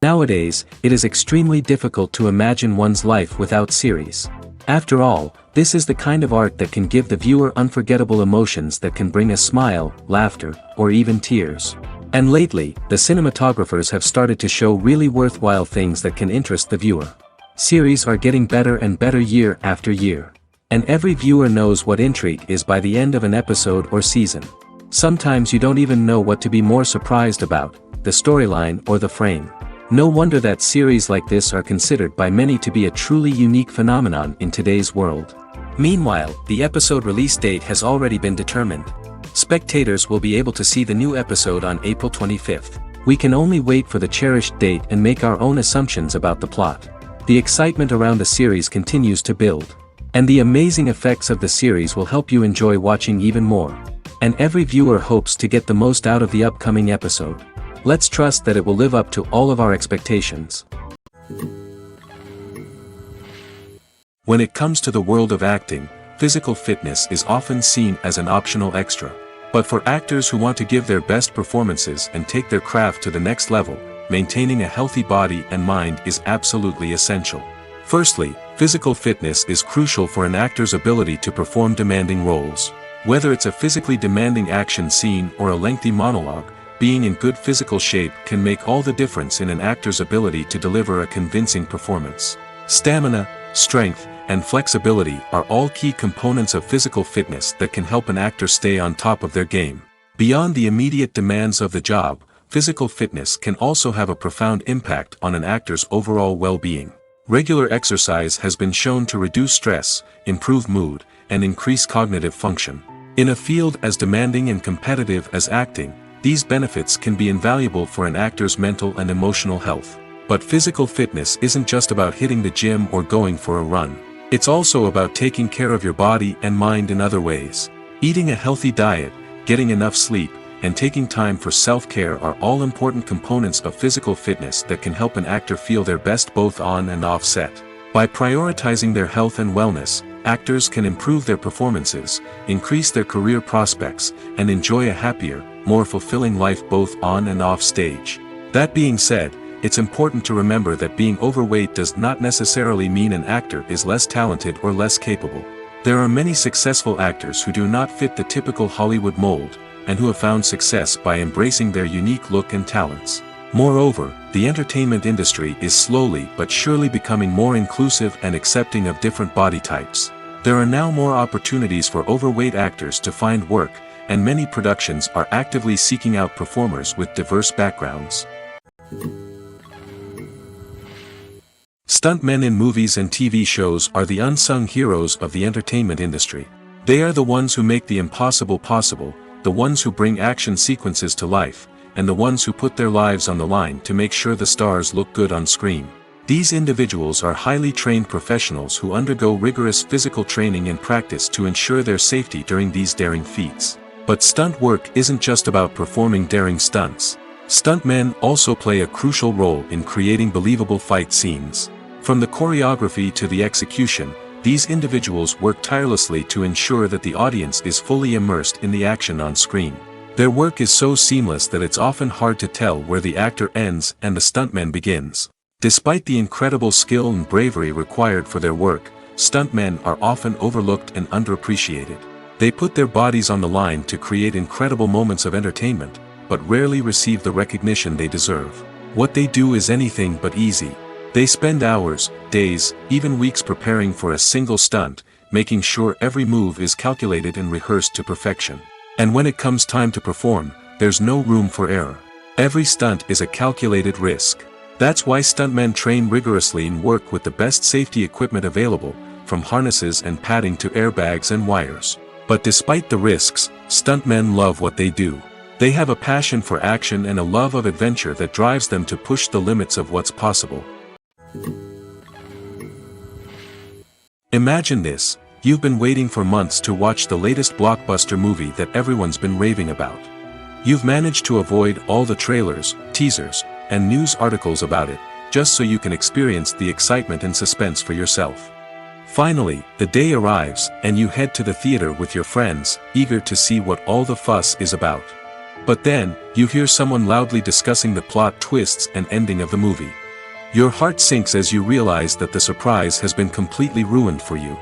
Nowadays, it is extremely difficult to imagine one's life without series. After all, this is the kind of art that can give the viewer unforgettable emotions that can bring a smile, laughter, or even tears. And lately, the cinematographers have started to show really worthwhile things that can interest the viewer. Series are getting better and better year after year. And every viewer knows what intrigue is by the end of an episode or season. Sometimes you don't even know what to be more surprised about, the storyline or the frame. No wonder that series like this are considered by many to be a truly unique phenomenon in today's world. Meanwhile, the episode release date has already been determined. Spectators will be able to see the new episode on April 25th. We can only wait for the cherished date and make our own assumptions about the plot. The excitement around the series continues to build. And the amazing effects of the series will help you enjoy watching even more. And every viewer hopes to get the most out of the upcoming episode. Let's trust that it will live up to all of our expectations. When it comes to the world of acting, physical fitness is often seen as an optional extra. But for actors who want to give their best performances and take their craft to the next level, maintaining a healthy body and mind is absolutely essential. Firstly, physical fitness is crucial for an actor's ability to perform demanding roles. Whether it's a physically demanding action scene or a lengthy monologue, being in good physical shape can make all the difference in an actor's ability to deliver a convincing performance. Stamina, strength, and flexibility are all key components of physical fitness that can help an actor stay on top of their game. Beyond the immediate demands of the job, physical fitness can also have a profound impact on an actor's overall well-being. Regular exercise has been shown to reduce stress, improve mood, and increase cognitive function. In a field as demanding and competitive as acting, these benefits can be invaluable for an actor's mental and emotional health. But physical fitness isn't just about hitting the gym or going for a run. It's also about taking care of your body and mind in other ways. Eating a healthy diet, getting enough sleep, and taking time for self-care are all important components of physical fitness that can help an actor feel their best both on and off set. By prioritizing their health and wellness, actors can improve their performances, increase their career prospects, and enjoy a happier, more fulfilling life both on and off stage. That being said, it's important to remember that being overweight does not necessarily mean an actor is less talented or less capable. There are many successful actors who do not fit the typical Hollywood mold, and who have found success by embracing their unique look and talents. Moreover, the entertainment industry is slowly but surely becoming more inclusive and accepting of different body types. There are now more opportunities for overweight actors to find work, and many productions are actively seeking out performers with diverse backgrounds. Stuntmen in movies and TV shows are the unsung heroes of the entertainment industry. They are the ones who make the impossible possible, the ones who bring action sequences to life, and the ones who put their lives on the line to make sure the stars look good on screen. These individuals are highly trained professionals who undergo rigorous physical training and practice to ensure their safety during these daring feats. But stunt work isn't just about performing daring stunts. Stuntmen also play a crucial role in creating believable fight scenes. From the choreography to the execution, these individuals work tirelessly to ensure that the audience is fully immersed in the action on screen. Their work is so seamless that it's often hard to tell where the actor ends and the stuntman begins. Despite the incredible skill and bravery required for their work, stuntmen are often overlooked and underappreciated. They put their bodies on the line to create incredible moments of entertainment, but rarely receive the recognition they deserve. What they do is anything but easy. They spend hours, days, even weeks preparing for a single stunt, making sure every move is calculated and rehearsed to perfection. And when it comes time to perform, there's no room for error. Every stunt is a calculated risk. That's why stuntmen train rigorously and work with the best safety equipment available, from harnesses and padding to airbags and wires. But despite the risks, stuntmen love what they do. They have a passion for action and a love of adventure that drives them to push the limits of what's possible. Imagine this: you've been waiting for months to watch the latest blockbuster movie that everyone's been raving about. You've managed to avoid all the trailers, teasers, and news articles about it, just so you can experience the excitement and suspense for yourself. Finally, the day arrives, and you head to the theater with your friends, eager to see what all the fuss is about. But then, you hear someone loudly discussing the plot twists and ending of the movie. Your heart sinks as you realize that the surprise has been completely ruined for you.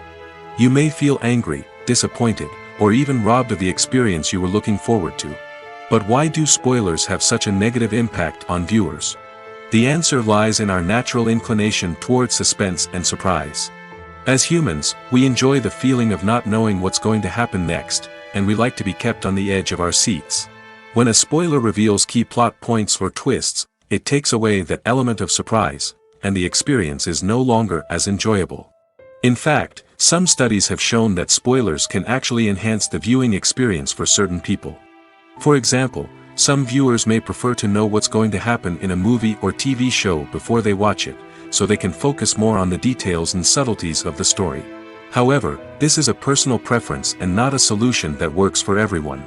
You may feel angry, disappointed, or even robbed of the experience you were looking forward to. But why do spoilers have such a negative impact on viewers? The answer lies in our natural inclination toward suspense and surprise. As humans, we enjoy the feeling of not knowing what's going to happen next, and we like to be kept on the edge of our seats. When a spoiler reveals key plot points or twists, it takes away that element of surprise, and the experience is no longer as enjoyable. In fact, some studies have shown that spoilers can actually enhance the viewing experience for certain people. For example, some viewers may prefer to know what's going to happen in a movie or TV show before they watch it, so they can focus more on the details and subtleties of the story. However, this is a personal preference and not a solution that works for everyone.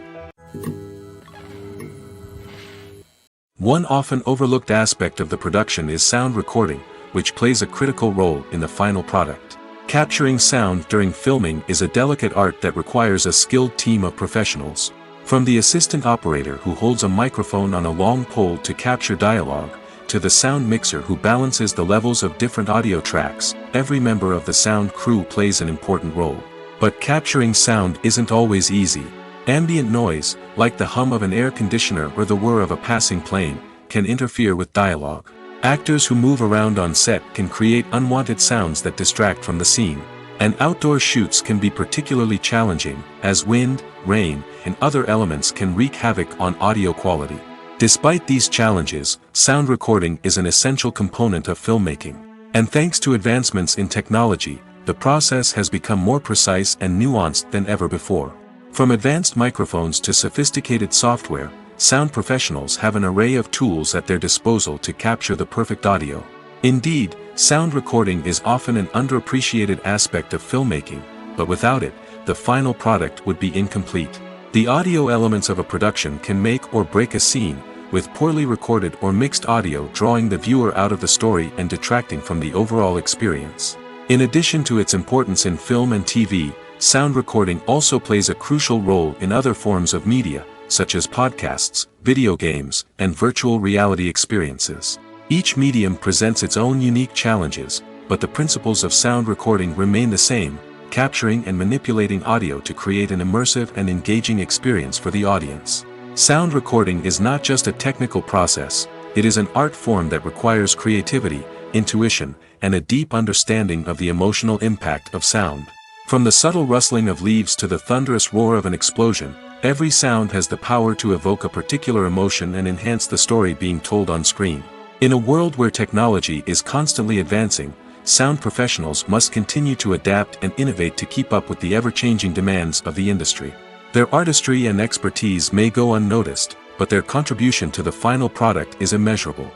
One often overlooked aspect of the production is sound recording, which plays a critical role in the final product. Capturing sound during filming is a delicate art that requires a skilled team of professionals. From the assistant operator who holds a microphone on a long pole to capture dialogue, to the sound mixer who balances the levels of different audio tracks, every member of the sound crew plays an important role. But capturing sound isn't always easy. Ambient noise, like the hum of an air conditioner or the whir of a passing plane, can interfere with dialogue. Actors who move around on set can create unwanted sounds that distract from the scene. And outdoor shoots can be particularly challenging, as wind, rain, and other elements can wreak havoc on audio quality. Despite these challenges, sound recording is an essential component of filmmaking. And thanks to advancements in technology, the process has become more precise and nuanced than ever before. From advanced microphones to sophisticated software, sound professionals have an array of tools at their disposal to capture the perfect audio. Indeed, sound recording is often an underappreciated aspect of filmmaking, but without it, the final product would be incomplete. The audio elements of a production can make or break a scene, with poorly recorded or mixed audio drawing the viewer out of the story and detracting from the overall experience. In addition to its importance in film and TV, sound recording also plays a crucial role in other forms of media, such as podcasts, video games, and virtual reality experiences. Each medium presents its own unique challenges, but the principles of sound recording remain the same: capturing and manipulating audio to create an immersive and engaging experience for the audience. Sound recording is not just a technical process, it is an art form that requires creativity, intuition, and a deep understanding of the emotional impact of sound. From the subtle rustling of leaves to the thunderous roar of an explosion, every sound has the power to evoke a particular emotion and enhance the story being told on screen. In a world where technology is constantly advancing, sound professionals must continue to adapt and innovate to keep up with the ever-changing demands of the industry. Their artistry and expertise may go unnoticed, but their contribution to the final product is immeasurable.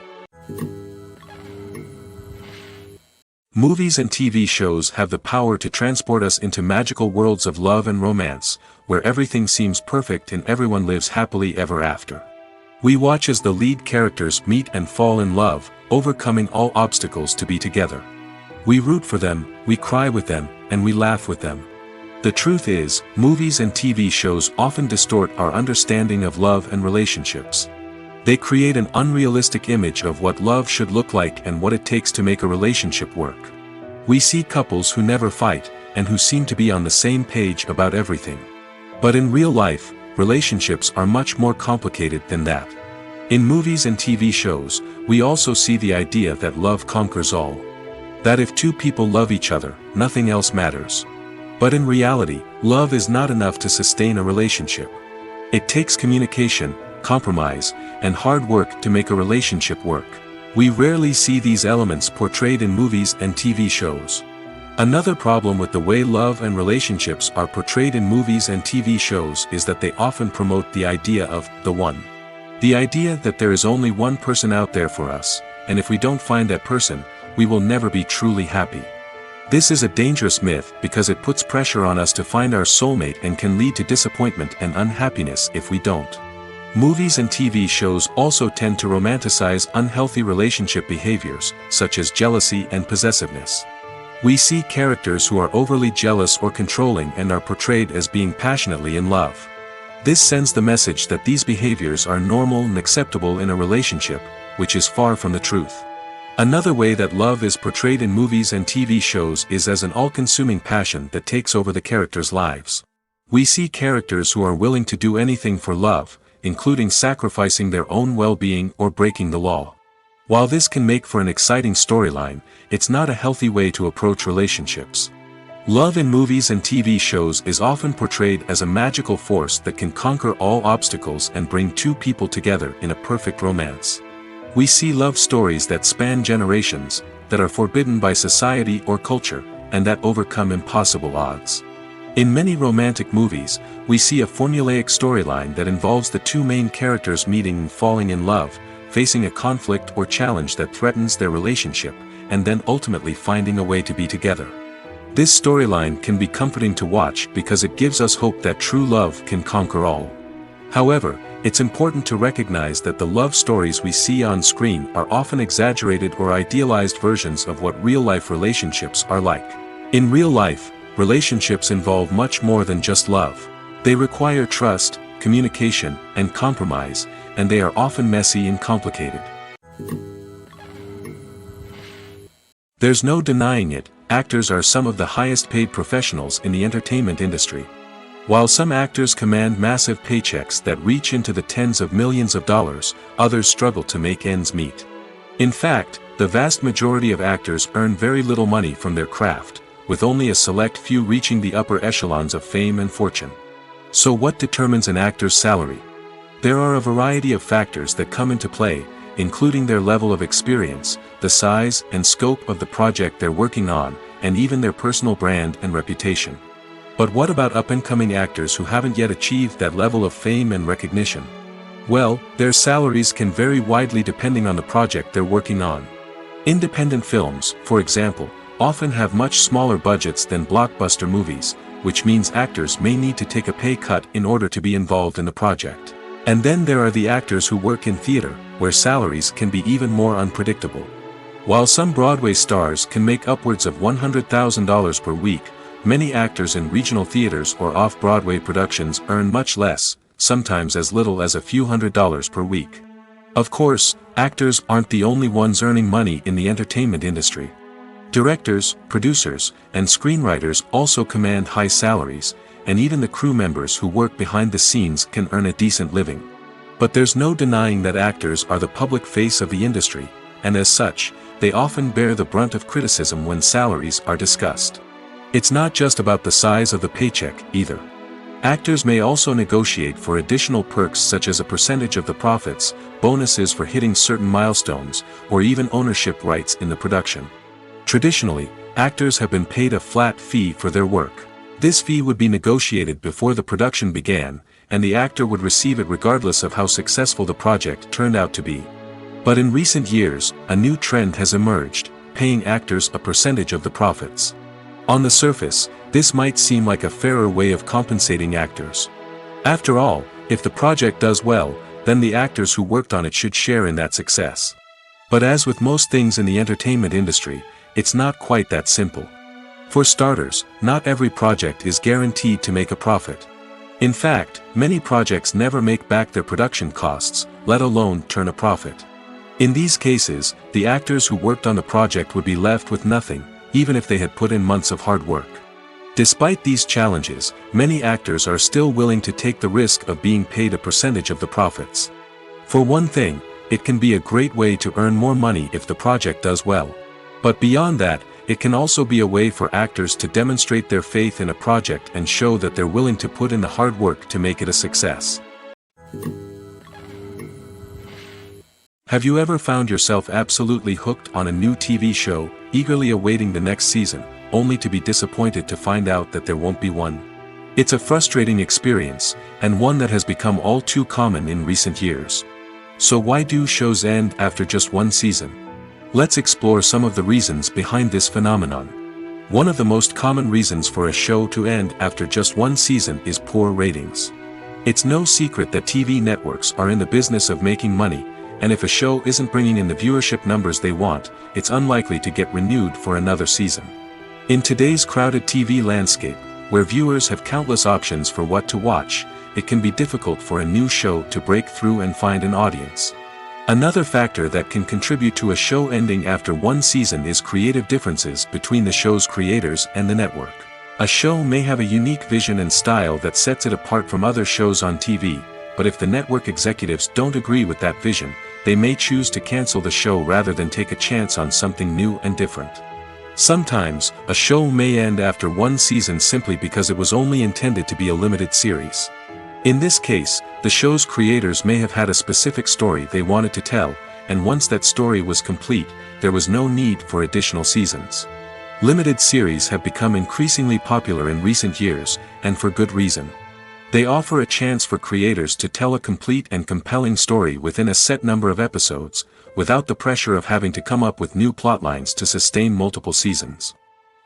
Movies and TV shows have the power to transport us into magical worlds of love and romance, where everything seems perfect and everyone lives happily ever after. We watch as the lead characters meet and fall in love, overcoming all obstacles to be together. We root for them, we cry with them, and we laugh with them. The truth is, movies and TV shows often distort our understanding of love and relationships. They create an unrealistic image of what love should look like and what it takes to make a relationship work. We see couples who never fight, and who seem to be on the same page about everything. But in real life, relationships are much more complicated than that. In movies and TV shows, we also see the idea that love conquers all. That if two people love each other, nothing else matters. But in reality, love is not enough to sustain a relationship. It takes communication, compromise, and hard work to make a relationship work. We rarely see these elements portrayed in movies and TV shows. Another problem with the way love and relationships are portrayed in movies and TV shows is that they often promote the idea of the one. The idea that there is only one person out there for us, and if we don't find that person, we will never be truly happy. This is a dangerous myth because it puts pressure on us to find our soulmate and can lead to disappointment and unhappiness if we don't. Movies and TV shows also tend to romanticize unhealthy relationship behaviors, such as jealousy and possessiveness. We see characters who are overly jealous or controlling and are portrayed as being passionately in love. This sends the message that these behaviors are normal and acceptable in a relationship, which is far from the truth. Another way that love is portrayed in movies and TV shows is as an all-consuming passion that takes over the characters' lives. We see characters who are willing to do anything for love, including sacrificing their own well-being or breaking the law. While this can make for an exciting storyline, it's not a healthy way to approach relationships. Love in movies and TV shows is often portrayed as a magical force that can conquer all obstacles and bring two people together in a perfect romance. We see love stories that span generations, that are forbidden by society or culture, and that overcome impossible odds. In many romantic movies, we see a formulaic storyline that involves the two main characters meeting and falling in love, facing a conflict or challenge that threatens their relationship, and then ultimately finding a way to be together. This storyline can be comforting to watch because it gives us hope that true love can conquer all. However, it's important to recognize that the love stories we see on screen are often exaggerated or idealized versions of what real-life relationships are like. In real life, relationships involve much more than just love. They require trust, communication, and compromise, and they are often messy and complicated. There's no denying it, actors are some of the highest paid professionals in the entertainment industry. While some actors command massive paychecks that reach into the tens of millions of dollars, others struggle to make ends meet. In fact, the vast majority of actors earn very little money from their craft, with only a select few reaching the upper echelons of fame and fortune. So what determines an actor's salary? There are a variety of factors that come into play, including their level of experience, the size and scope of the project they're working on, and even their personal brand and reputation. But what about up-and-coming actors who haven't yet achieved that level of fame and recognition? Well, their salaries can vary widely depending on the project they're working on. Independent films, for example, often have much smaller budgets than blockbuster movies, which means actors may need to take a pay cut in order to be involved in the project. And then there are the actors who work in theater, where salaries can be even more unpredictable. While some Broadway stars can make upwards of $100,000 per week, many actors in regional theaters or off-Broadway productions earn much less, sometimes as little as a few $100s per week. Of course, actors aren't the only ones earning money in the entertainment industry. Directors, producers, and screenwriters also command high salaries, and even the crew members who work behind the scenes can earn a decent living. But there's no denying that actors are the public face of the industry, and as such, they often bear the brunt of criticism when salaries are discussed. It's not just about the size of the paycheck, either. Actors may also negotiate for additional perks such as a percentage of the profits, bonuses for hitting certain milestones, or even ownership rights in the production. Traditionally, actors have been paid a flat fee for their work. This fee would be negotiated before the production began, and the actor would receive it regardless of how successful the project turned out to be. But in recent years, a new trend has emerged, paying actors a percentage of the profits. On the surface, this might seem like a fairer way of compensating actors. After all, if the project does well, then the actors who worked on it should share in that success. But as with most things in the entertainment industry, it's not quite that simple. For starters, not every project is guaranteed to make a profit. In fact, many projects never make back their production costs, let alone turn a profit. In these cases, the actors who worked on the project would be left with nothing, even if they had put in months of hard work. Despite these challenges, many actors are still willing to take the risk of being paid a percentage of the profits. For one thing, it can be a great way to earn more money if the project does well. But beyond that, it can also be a way for actors to demonstrate their faith in a project and show that they're willing to put in the hard work to make it a success. Have you ever found yourself absolutely hooked on a new TV show, eagerly awaiting the next season, only to be disappointed to find out that there won't be one? It's a frustrating experience, and one that has become all too common in recent years. So why do shows end after just one season? Let's explore some of the reasons behind this phenomenon. One of the most common reasons for a show to end after just one season is poor ratings. It's no secret that TV networks are in the business of making money, and if a show isn't bringing in the viewership numbers they want, it's unlikely to get renewed for another season. In today's crowded TV landscape, where viewers have countless options for what to watch, it can be difficult for a new show to break through and find an audience. Another factor that can contribute to a show ending after one season is creative differences between the show's creators and the network. A show may have a unique vision and style that sets it apart from other shows on TV, but if the network executives don't agree with that vision, they may choose to cancel the show rather than take a chance on something new and different. Sometimes, a show may end after one season simply because it was only intended to be a limited series. In this case, the show's creators may have had a specific story they wanted to tell, and once that story was complete, there was no need for additional seasons. Limited series have become increasingly popular in recent years, and for good reason. They offer a chance for creators to tell a complete and compelling story within a set number of episodes, without the pressure of having to come up with new plotlines to sustain multiple seasons.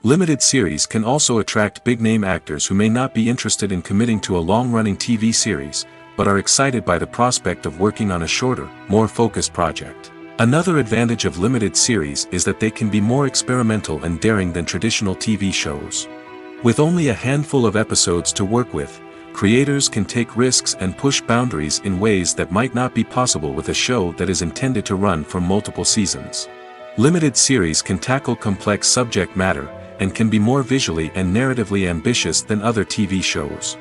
Limited series can also attract big-name actors who may not be interested in committing to a long-running TV series, but are excited by the prospect of working on a shorter, more focused project. Another advantage of limited series is that they can be more experimental and daring than traditional TV shows. With only a handful of episodes to work with, creators can take risks and push boundaries in ways that might not be possible with a show that is intended to run for multiple seasons. Limited series can tackle complex subject matter, and can be more visually and narratively ambitious than other TV shows.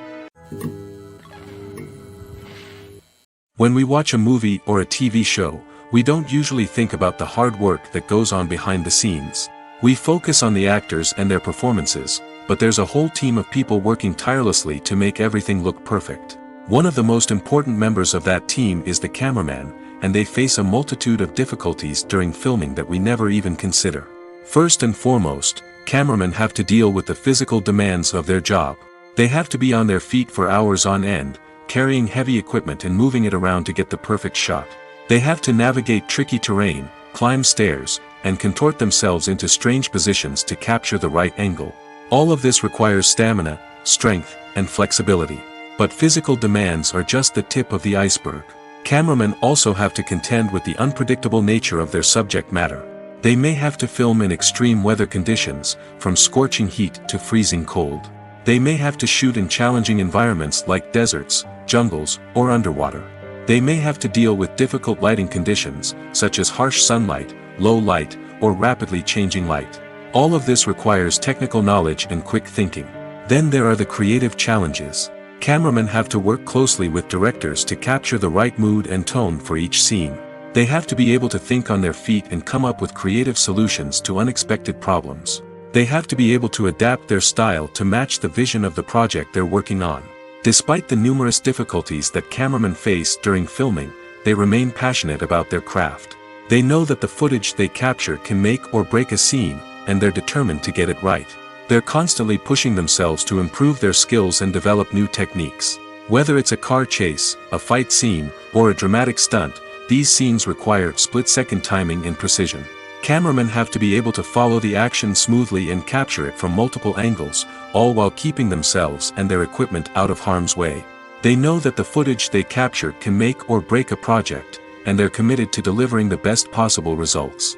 When we watch a movie or a TV show, we don't usually think about the hard work that goes on behind the scenes. We focus on the actors and their performances, but there's a whole team of people working tirelessly to make everything look perfect. One of the most important members of that team is the cameraman, and they face a multitude of difficulties during filming that we never even consider. First and foremost, cameramen have to deal with the physical demands of their job. They have to be on their feet for hours on end, carrying heavy equipment and moving it around to get the perfect shot. They have to navigate tricky terrain, climb stairs, and contort themselves into strange positions to capture the right angle. All of this requires stamina, strength, and flexibility. But physical demands are just the tip of the iceberg. Cameramen also have to contend with the unpredictable nature of their subject matter. They may have to film in extreme weather conditions, from scorching heat to freezing cold. They may have to shoot in challenging environments like deserts, jungles, or underwater. They may have to deal with difficult lighting conditions, such as harsh sunlight, low light, or rapidly changing light. All of this requires technical knowledge and quick thinking. Then there are the creative challenges. Cameramen have to work closely with directors to capture the right mood and tone for each scene. They have to be able to think on their feet and come up with creative solutions to unexpected problems. They have to be able to adapt their style to match the vision of the project they're working on. Despite the numerous difficulties that cameramen face during filming, they remain passionate about their craft. They know that the footage they capture can make or break a scene, and they're determined to get it right. They're constantly pushing themselves to improve their skills and develop new techniques. Whether it's a car chase, a fight scene, or a dramatic stunt, these scenes require split-second timing and precision. Cameramen have to be able to follow the action smoothly and capture it from multiple angles, all while keeping themselves and their equipment out of harm's way. They know that the footage they capture can make or break a project, and they're committed to delivering the best possible results.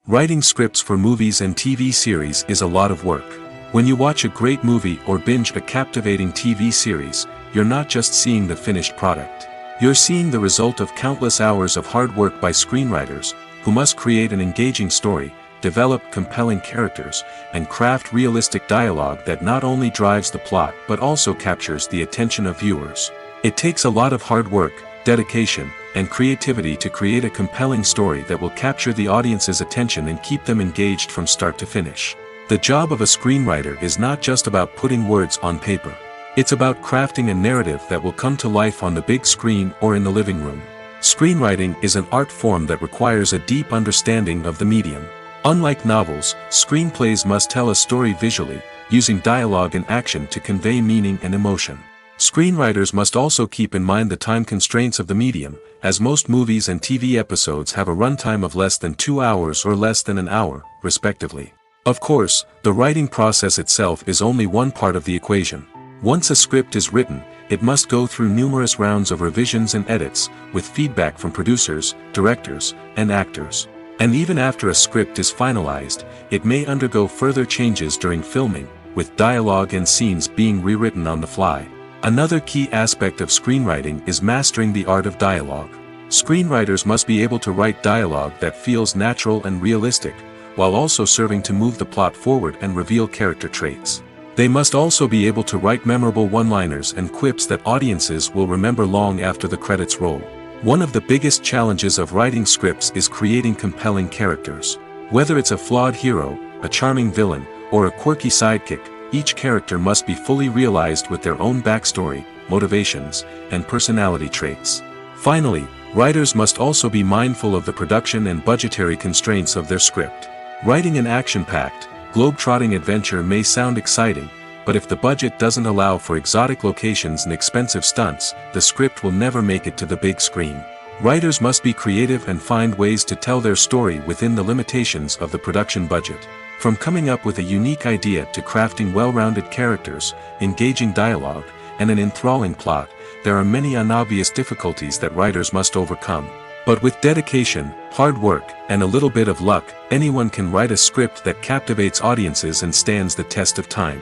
Writing scripts for movies and TV series is a lot of work. When you watch a great movie or binge a captivating TV series, you're not just seeing the finished product. You're seeing the result of countless hours of hard work by screenwriters, who must create an engaging story, develop compelling characters, and craft realistic dialogue that not only drives the plot but also captures the attention of viewers. It takes a lot of hard work, dedication, and creativity to create a compelling story that will capture the audience's attention and keep them engaged from start to finish. The job of a screenwriter is not just about putting words on paper. It's about crafting a narrative that will come to life on the big screen or in the living room. Screenwriting is an art form that requires a deep understanding of the medium. Unlike novels, screenplays must tell a story visually, using dialogue and action to convey meaning and emotion. Screenwriters must also keep in mind the time constraints of the medium, as most movies and TV episodes have a runtime of less than 2 hours or less than an hour, respectively. Of course, the writing process itself is only one part of the equation. Once a script is written, it must go through numerous rounds of revisions and edits, with feedback from producers, directors, and actors. And even after a script is finalized, it may undergo further changes during filming, with dialogue and scenes being rewritten on the fly. Another key aspect of screenwriting is mastering the art of dialogue. Screenwriters must be able to write dialogue that feels natural and realistic, while also serving to move the plot forward and reveal character traits. They must also be able to write memorable one-liners and quips that audiences will remember long after the credits roll. One of the biggest challenges of writing scripts is creating compelling characters. Whether it's a flawed hero, a charming villain, or a quirky sidekick, each character must be fully realized with their own backstory, motivations, and personality traits. Finally, writers must also be mindful of the production and budgetary constraints of their script. Writing an action-packed, globe-trotting adventure may sound exciting, but if the budget doesn't allow for exotic locations and expensive stunts, the script will never make it to the big screen. Writers must be creative and find ways to tell their story within the limitations of the production budget. From coming up with a unique idea to crafting well-rounded characters, engaging dialogue, and an enthralling plot, there are many unobvious difficulties that writers must overcome. But with dedication, hard work, and a little bit of luck, anyone can write a script that captivates audiences and stands the test of time.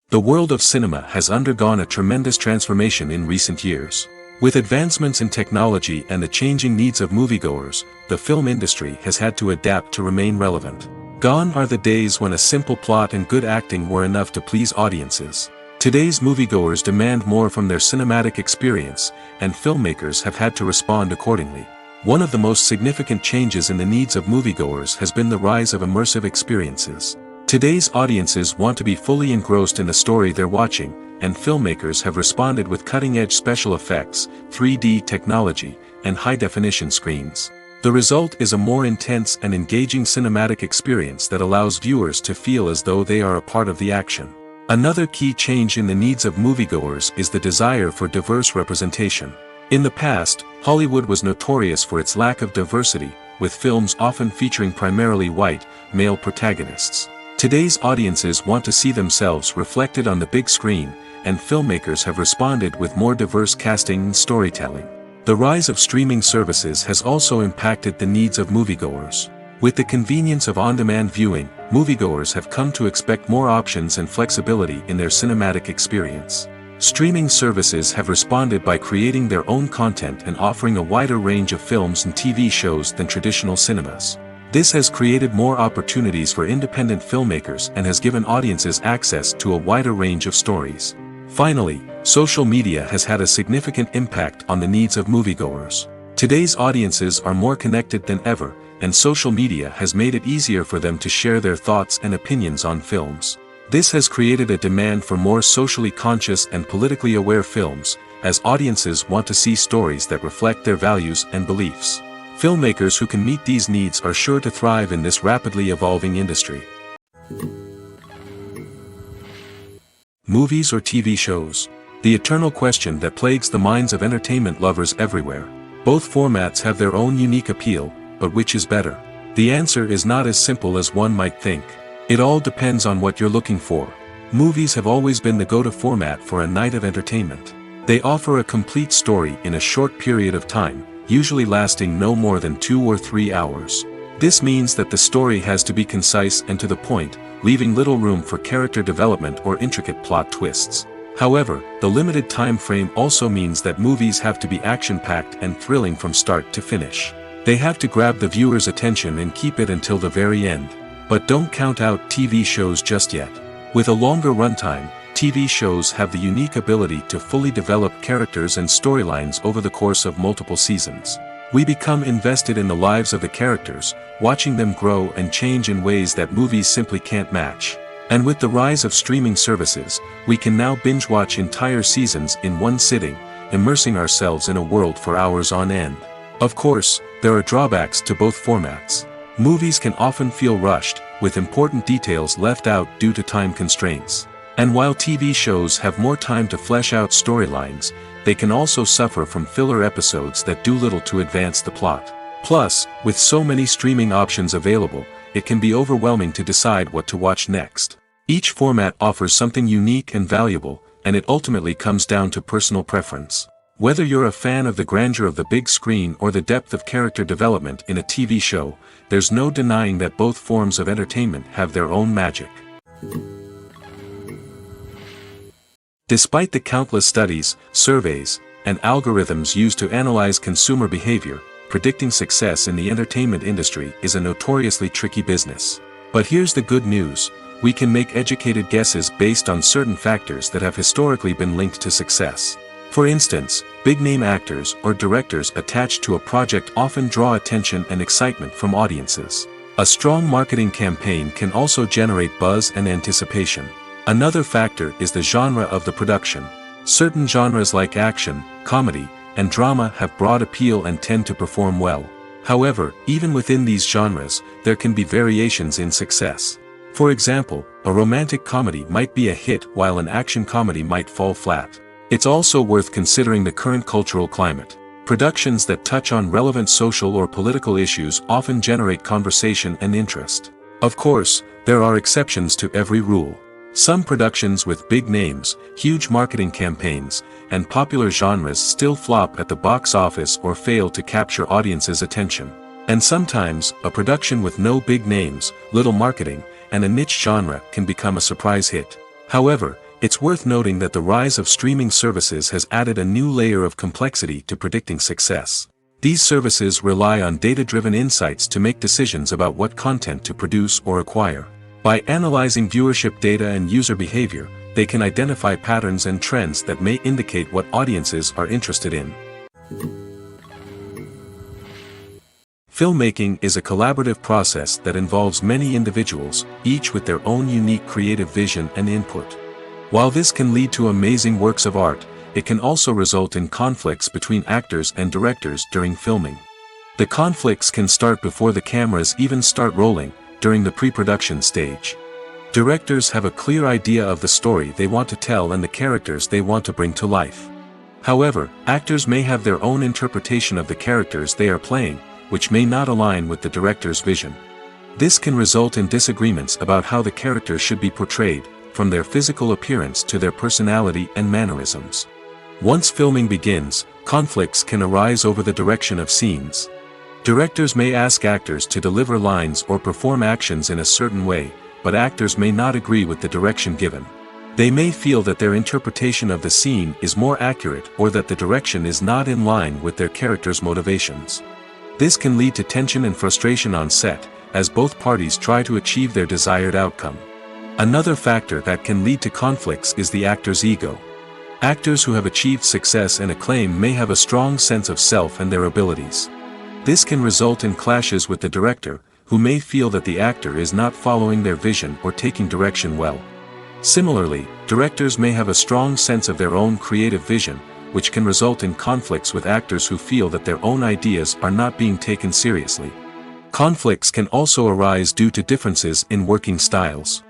The world of cinema has undergone a tremendous transformation in recent years. With advancements in technology and the changing needs of moviegoers, the film industry has had to adapt to remain relevant. Gone are the days when a simple plot and good acting were enough to please audiences. Today's moviegoers demand more from their cinematic experience, and filmmakers have had to respond accordingly. One of the most significant changes in the needs of moviegoers has been the rise of immersive experiences. Today's audiences want to be fully engrossed in the story they're watching, and filmmakers have responded with cutting-edge special effects, 3D technology, and high-definition screens. The result is a more intense and engaging cinematic experience that allows viewers to feel as though they are a part of the action. Another key change in the needs of moviegoers is the desire for diverse representation. In the past, Hollywood was notorious for its lack of diversity, with films often featuring primarily white, male protagonists. Today's audiences want to see themselves reflected on the big screen, and filmmakers have responded with more diverse casting and storytelling. The rise of streaming services has also impacted the needs of moviegoers. With the convenience of on-demand viewing, moviegoers have come to expect more options and flexibility in their cinematic experience. Streaming services have responded by creating their own content and offering a wider range of films and TV shows than traditional cinemas. This has created more opportunities for independent filmmakers and has given audiences access to a wider range of stories. Finally, social media has had a significant impact on the needs of moviegoers. Today's audiences are more connected than ever, and social media has made it easier for them to share their thoughts and opinions on films. This has created a demand for more socially conscious and politically aware films, as audiences want to see stories that reflect their values and beliefs. Filmmakers who can meet these needs are sure to thrive in this rapidly evolving industry. Movies or TV shows? The eternal question that plagues the minds of entertainment lovers everywhere. Both formats have their own unique appeal, but which is better? The answer is not as simple as one might think. It all depends on what you're looking for. Movies have always been the go-to format for a night of entertainment. They offer a complete story in a short period of time, usually lasting no more than 2 or 3 hours. This means that the story has to be concise and to the point, leaving little room for character development or intricate plot twists. However, the limited time frame also means that movies have to be action-packed and thrilling from start to finish. They have to grab the viewer's attention and keep it until the very end. But don't count out TV shows just yet. With a longer runtime, TV shows have the unique ability to fully develop characters and storylines over the course of multiple seasons. We become invested in the lives of the characters, watching them grow and change in ways that movies simply can't match. And with the rise of streaming services, we can now binge-watch entire seasons in one sitting, immersing ourselves in a world for hours on end. Of course, there are drawbacks to both formats. Movies can often feel rushed, with important details left out due to time constraints. And while TV shows have more time to flesh out storylines, they can also suffer from filler episodes that do little to advance the plot. Plus, with so many streaming options available, it can be overwhelming to decide what to watch next. Each format offers something unique and valuable, and it ultimately comes down to personal preference. Whether you're a fan of the grandeur of the big screen or the depth of character development in a TV show, there's no denying that both forms of entertainment have their own magic. Despite the countless studies, surveys, and algorithms used to analyze consumer behavior, predicting success in the entertainment industry is a notoriously tricky business. But here's the good news: we can make educated guesses based on certain factors that have historically been linked to success. For instance, big-name actors or directors attached to a project often draw attention and excitement from audiences. A strong marketing campaign can also generate buzz and anticipation. Another factor is the genre of the production. Certain genres like action, comedy, and drama have broad appeal and tend to perform well. However, even within these genres, there can be variations in success. For example, a romantic comedy might be a hit while an action comedy might fall flat. It's also worth considering the current cultural climate. Productions that touch on relevant social or political issues often generate conversation and interest. Of course, there are exceptions to every rule. Some productions with big names, huge marketing campaigns, and popular genres still flop at the box office or fail to capture audiences' attention. And sometimes, a production with no big names, little marketing, and a niche genre can become a surprise hit. However, it's worth noting that the rise of streaming services has added a new layer of complexity to predicting success. These services rely on data-driven insights to make decisions about what content to produce or acquire. By analyzing viewership data and user behavior, they can identify patterns and trends that may indicate what audiences are interested in. Filmmaking is a collaborative process that involves many individuals, each with their own unique creative vision and input. While this can lead to amazing works of art, it can also result in conflicts between actors and directors during filming. The conflicts can start before the cameras even start rolling, during the pre-production stage. Directors have a clear idea of the story they want to tell and the characters they want to bring to life. However, actors may have their own interpretation of the characters they are playing, which may not align with the director's vision. This can result in disagreements about how the characters should be portrayed, from their physical appearance to their personality and mannerisms. Once filming begins, conflicts can arise over the direction of scenes. Directors may ask actors to deliver lines or perform actions in a certain way, but actors may not agree with the direction given. They may feel that their interpretation of the scene is more accurate or that the direction is not in line with their character's motivations. This can lead to tension and frustration on set, as both parties try to achieve their desired outcome. Another factor that can lead to conflicts is the actor's ego. Actors who have achieved success and acclaim may have a strong sense of self and their abilities. This can result in clashes with the director, who may feel that the actor is not following their vision or taking direction well. Similarly, directors may have a strong sense of their own creative vision, which can result in conflicts with actors who feel that their own ideas are not being taken seriously. Conflicts can also arise due to differences in working styles.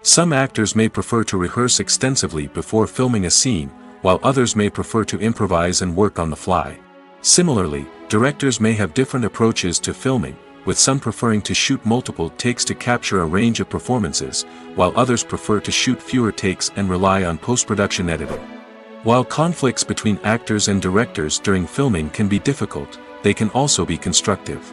Some actors may prefer to rehearse extensively before filming a scene, while others may prefer to improvise and work on the fly. Similarly, directors may have different approaches to filming, with some preferring to shoot multiple takes to capture a range of performances, while others prefer to shoot fewer takes and rely on post-production editing. While conflicts between actors and directors during filming can be difficult, they can also be constructive.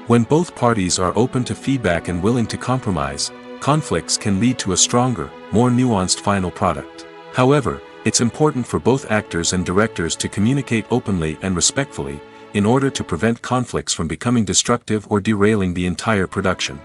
When both parties are open to feedback and willing to compromise, conflicts can lead to a stronger, more nuanced final product. However, it's important for both actors and directors to communicate openly and respectfully, in order to prevent conflicts from becoming destructive or derailing the entire production.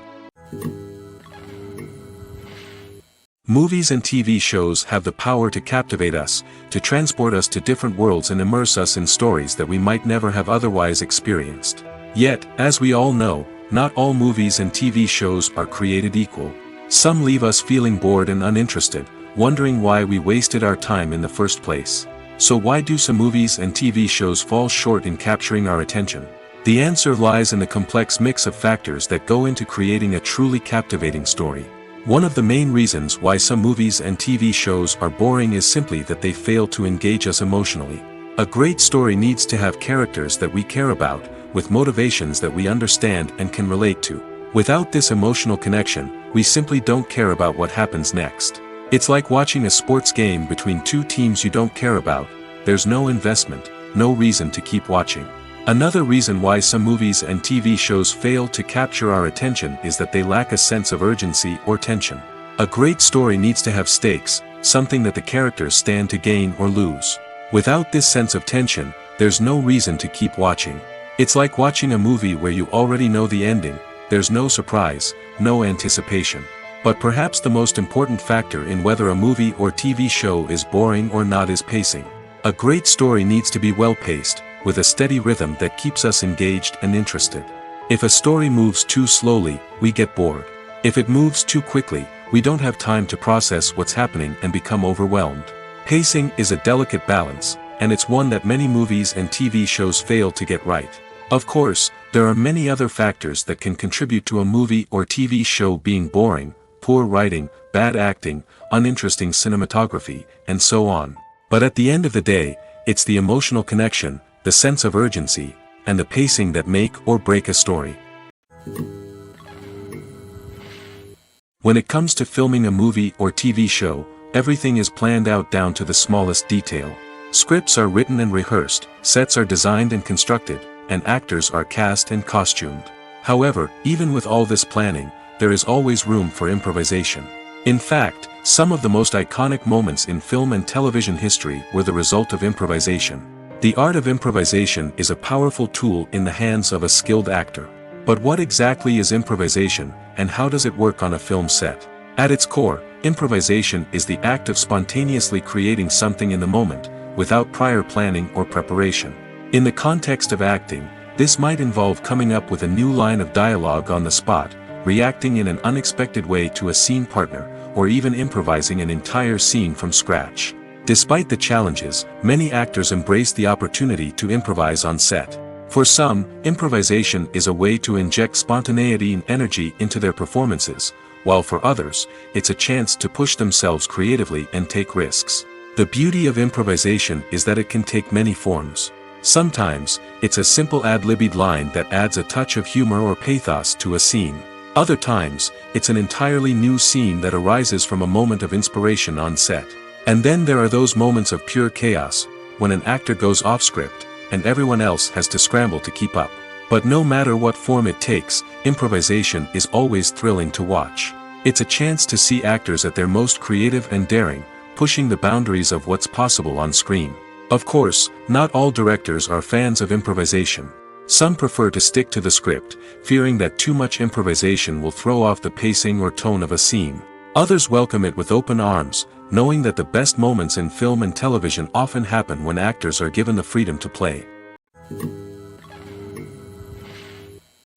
Movies and TV shows have the power to captivate us, to transport us to different worlds and immerse us in stories that we might never have otherwise experienced. Yet, as we all know, not all movies and TV shows are created equal. Some leave us feeling bored and uninterested, wondering why we wasted our time in the first place. So why do some movies and TV shows fall short in capturing our attention? The answer lies in the complex mix of factors that go into creating a truly captivating story. One of the main reasons why some movies and TV shows are boring is simply that they fail to engage us emotionally. A great story needs to have characters that we care about, with motivations that we understand and can relate to. Without this emotional connection, we simply don't care about what happens next. It's like watching a sports game between two teams you don't care about. There's no investment, no reason to keep watching. Another reason why some movies and TV shows fail to capture our attention is that they lack a sense of urgency or tension. A great story needs to have stakes, something that the characters stand to gain or lose. Without this sense of tension, there's no reason to keep watching. It's like watching a movie where you already know the ending. There's no surprise, no anticipation. But perhaps the most important factor in whether a movie or TV show is boring or not is pacing. A great story needs to be well-paced, with a steady rhythm that keeps us engaged and interested. If a story moves too slowly, we get bored. If it moves too quickly, we don't have time to process what's happening and become overwhelmed. Pacing is a delicate balance, and it's one that many movies and TV shows fail to get right. Of course, there are many other factors that can contribute to a movie or TV show being boring: poor writing, bad acting, uninteresting cinematography, and so on. But at the end of the day, it's the emotional connection, the sense of urgency, and the pacing that make or break a story. When it comes to filming a movie or TV show, everything is planned out down to the smallest detail. Scripts are written and rehearsed, sets are designed and constructed, and actors are cast and costumed. However, even with all this planning, there is always room for improvisation. In fact, some of the most iconic moments in film and television history were the result of improvisation. The art of improvisation is a powerful tool in the hands of a skilled actor. But what exactly is improvisation, and how does it work on a film set? At its core, improvisation is the act of spontaneously creating something in the moment, without prior planning or preparation. In the context of acting, this might involve coming up with a new line of dialogue on the spot, reacting in an unexpected way to a scene partner, or even improvising an entire scene from scratch. Despite the challenges, many actors embrace the opportunity to improvise on set. For some, improvisation is a way to inject spontaneity and energy into their performances, while for others, it's a chance to push themselves creatively and take risks. The beauty of improvisation is that it can take many forms. Sometimes, it's a simple ad-libbed line that adds a touch of humor or pathos to a scene. Other times, it's an entirely new scene that arises from a moment of inspiration on set. And then there are those moments of pure chaos, when an actor goes off script, and everyone else has to scramble to keep up. But no matter what form it takes, improvisation is always thrilling to watch. It's a chance to see actors at their most creative and daring, pushing the boundaries of what's possible on screen. Of course, not all directors are fans of improvisation. Some prefer to stick to the script, fearing that too much improvisation will throw off the pacing or tone of a scene. Others welcome it with open arms, knowing that the best moments in film and television often happen when actors are given the freedom to play.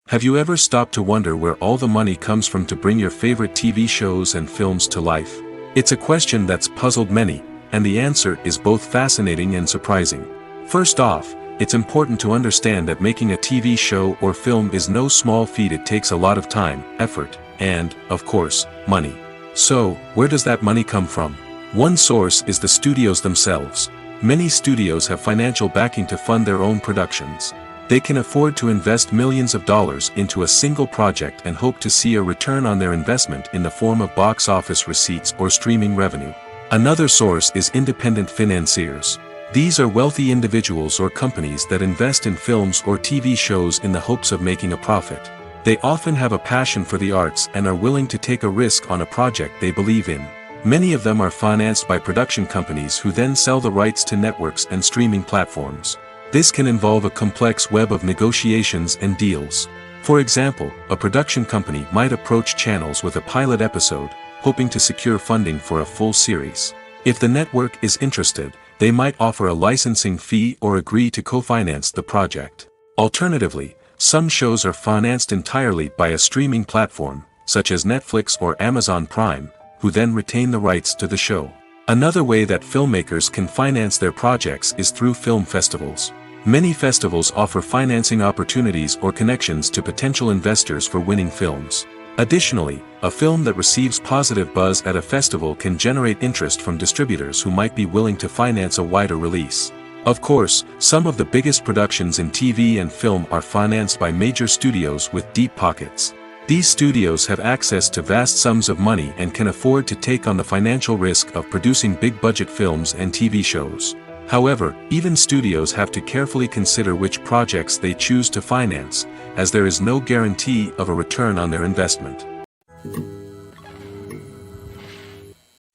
Have you ever stopped to wonder where all the money comes from to bring your favorite TV shows and films to life? It's a question that's puzzled many, and the answer is both fascinating and surprising. First off, it's important to understand that making a TV show or film is no small feat. It takes a lot of time, effort, and, of course, money. So, where does that money come from? One source is the studios themselves. Many studios have financial backing to fund their own productions. They can afford to invest millions of dollars into a single project and hope to see a return on their investment in the form of box office receipts or streaming revenue. Another source is independent financiers. These are wealthy individuals or companies that invest in films or TV shows in the hopes of making a profit. They often have a passion for the arts and are willing to take a risk on a project they believe in. Many of them are financed by production companies who then sell the rights to networks and streaming platforms. This can involve a complex web of negotiations and deals. For example, a production company might approach channels with a pilot episode, hoping to secure funding for a full series. If the network is interested, they might offer a licensing fee or agree to co-finance the project. Alternatively, some shows are financed entirely by a streaming platform, such as Netflix or Amazon Prime, who then retain the rights to the show. Another way that filmmakers can finance their projects is through film festivals. Many festivals offer financing opportunities or connections to potential investors for winning films. Additionally, a film that receives positive buzz at a festival can generate interest from distributors who might be willing to finance a wider release. Of course, some of the biggest productions in TV and film are financed by major studios with deep pockets. These studios have access to vast sums of money and can afford to take on the financial risk of producing big-budget films and TV shows. However, even studios have to carefully consider which projects they choose to finance, as there is no guarantee of a return on their investment.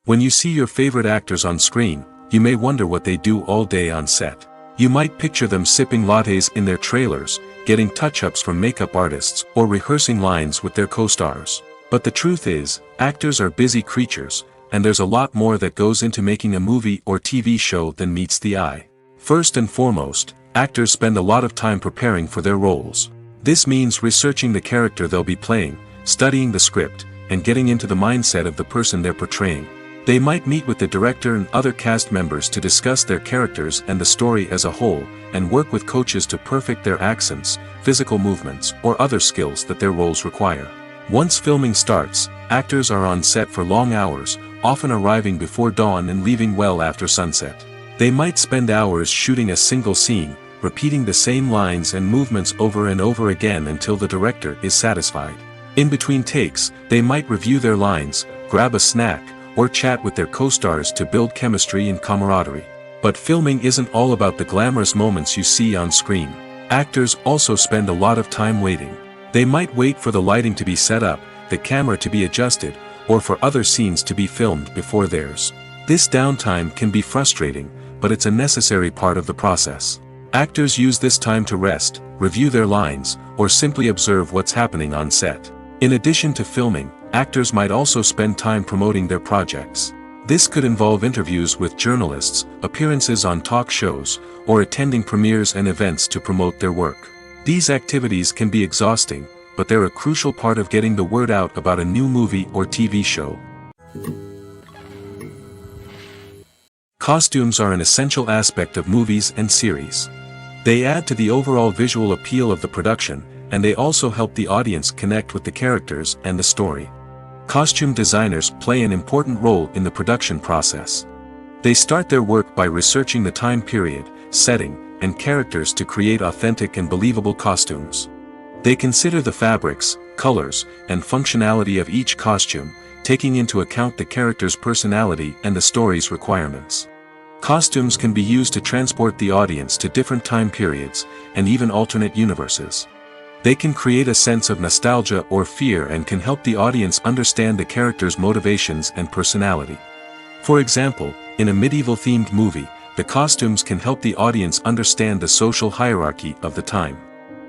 When you see your favorite actors on screen, you may wonder what they do all day on set. You might picture them sipping lattes in their trailers, getting touch-ups from makeup artists, or rehearsing lines with their co-stars. But the truth is, actors are busy creatures, and there's a lot more that goes into making a movie or TV show than meets the eye. First and foremost, actors spend a lot of time preparing for their roles. This means researching the character they'll be playing, studying the script, and getting into the mindset of the person they're portraying. They might meet with the director and other cast members to discuss their characters and the story as a whole, and work with coaches to perfect their accents, physical movements, or other skills that their roles require. Once filming starts, actors are on set for long hours, often arriving before dawn and leaving well after sunset. They might spend hours shooting a single scene, repeating the same lines and movements over and over again until the director is satisfied. In between takes, they might review their lines, grab a snack, or chat with their co-stars to build chemistry and camaraderie. But filming isn't all about the glamorous moments you see on screen. Actors also spend a lot of time waiting. They might wait for the lighting to be set up, the camera to be adjusted, or for other scenes to be filmed before theirs. This downtime can be frustrating, but it's a necessary part of the process. Actors use this time to rest, review their lines, or simply observe what's happening on set. In addition to filming, actors might also spend time promoting their projects. This could involve interviews with journalists, appearances on talk shows, or attending premieres and events to promote their work. These activities can be exhausting, but they're a crucial part of getting the word out about a new movie or TV show. Costumes are an essential aspect of movies and series. They add to the overall visual appeal of the production, and they also help the audience connect with the characters and the story. Costume designers play an important role in the production process. They start their work by researching the time period, setting, and characters to create authentic and believable costumes. They consider the fabrics, colors, and functionality of each costume, taking into account the character's personality and the story's requirements. Costumes can be used to transport the audience to different time periods, and even alternate universes. They can create a sense of nostalgia or fear and can help the audience understand the character's motivations and personality. For example, in a medieval-themed movie, the costumes can help the audience understand the social hierarchy of the time.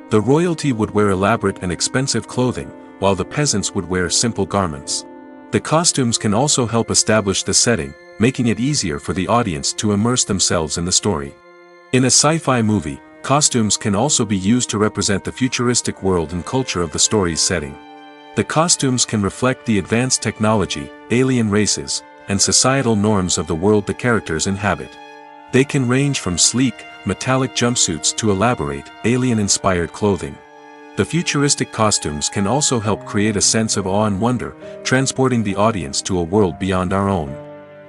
The royalty would wear elaborate and expensive clothing, while the peasants would wear simple garments. The costumes can also help establish the setting, making it easier for the audience to immerse themselves in the story. In a sci-fi movie, costumes can also be used to represent the futuristic world and culture of the story's setting. The costumes can reflect the advanced technology, alien races, and societal norms of the world the characters inhabit. They can range from sleek, metallic jumpsuits to elaborate, alien-inspired clothing. The futuristic costumes can also help create a sense of awe and wonder, transporting the audience to a world beyond our own.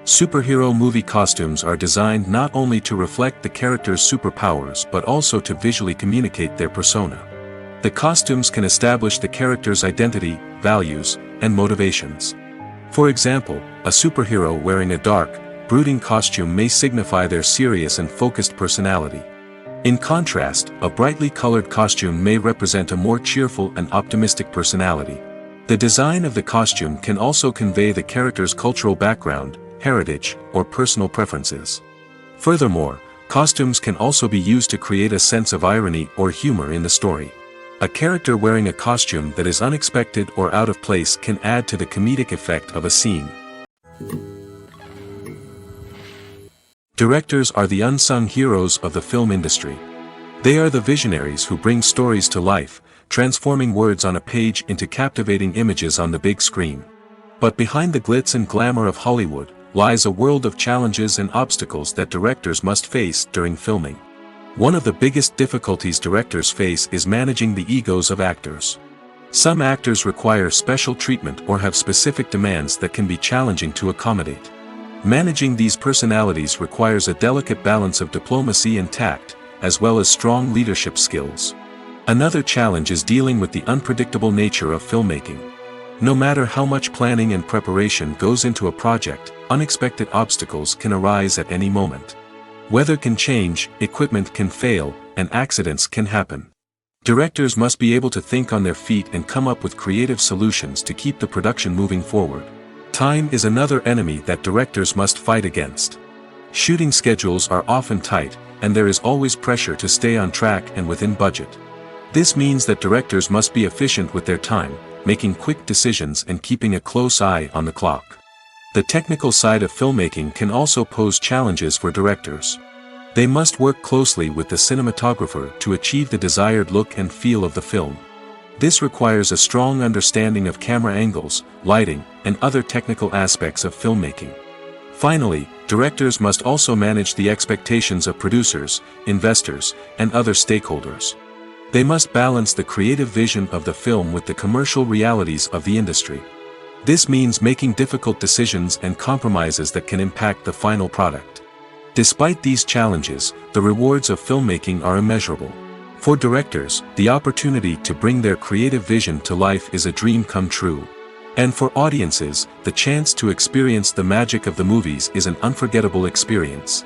Superhero movie costumes are designed not only to reflect the character's superpowers but also to visually communicate their persona. The costumes can establish the character's identity, values, and motivations. For example, a superhero wearing a dark, brooding costume may signify their serious and focused personality. In contrast, a brightly colored costume may represent a more cheerful and optimistic personality. The design of the costume can also convey the character's cultural background, heritage, or personal preferences. Furthermore, costumes can also be used to create a sense of irony or humor in the story. A character wearing a costume that is unexpected or out of place can add to the comedic effect of a scene. Directors are the unsung heroes of the film industry. They are the visionaries who bring stories to life, transforming words on a page into captivating images on the big screen. But behind the glitz and glamour of Hollywood lies a world of challenges and obstacles that directors must face during filming. One of the biggest difficulties directors face is managing the egos of actors. Some actors require special treatment or have specific demands that can be challenging to accommodate. Managing these personalities requires a delicate balance of diplomacy and tact, as well as strong leadership skills. Another challenge is dealing with the unpredictable nature of filmmaking. No matter how much planning and preparation goes into a project, unexpected obstacles can arise at any moment. Weather can change, equipment can fail, and accidents can happen. Directors must be able to think on their feet and come up with creative solutions to keep the production moving forward. Time is another enemy that directors must fight against. Shooting schedules are often tight, and there is always pressure to stay on track and within budget. This means that directors must be efficient with their time, making quick decisions and keeping a close eye on the clock. The technical side of filmmaking can also pose challenges for directors. They must work closely with the cinematographer to achieve the desired look and feel of the film. This requires a strong understanding of camera angles, lighting, and other technical aspects of filmmaking. Finally, directors must also manage the expectations of producers, investors, and other stakeholders. They must balance the creative vision of the film with the commercial realities of the industry. This means making difficult decisions and compromises that can impact the final product. Despite these challenges, the rewards of filmmaking are immeasurable. For directors, the opportunity to bring their creative vision to life is a dream come true. And for audiences, the chance to experience the magic of the movies is an unforgettable experience.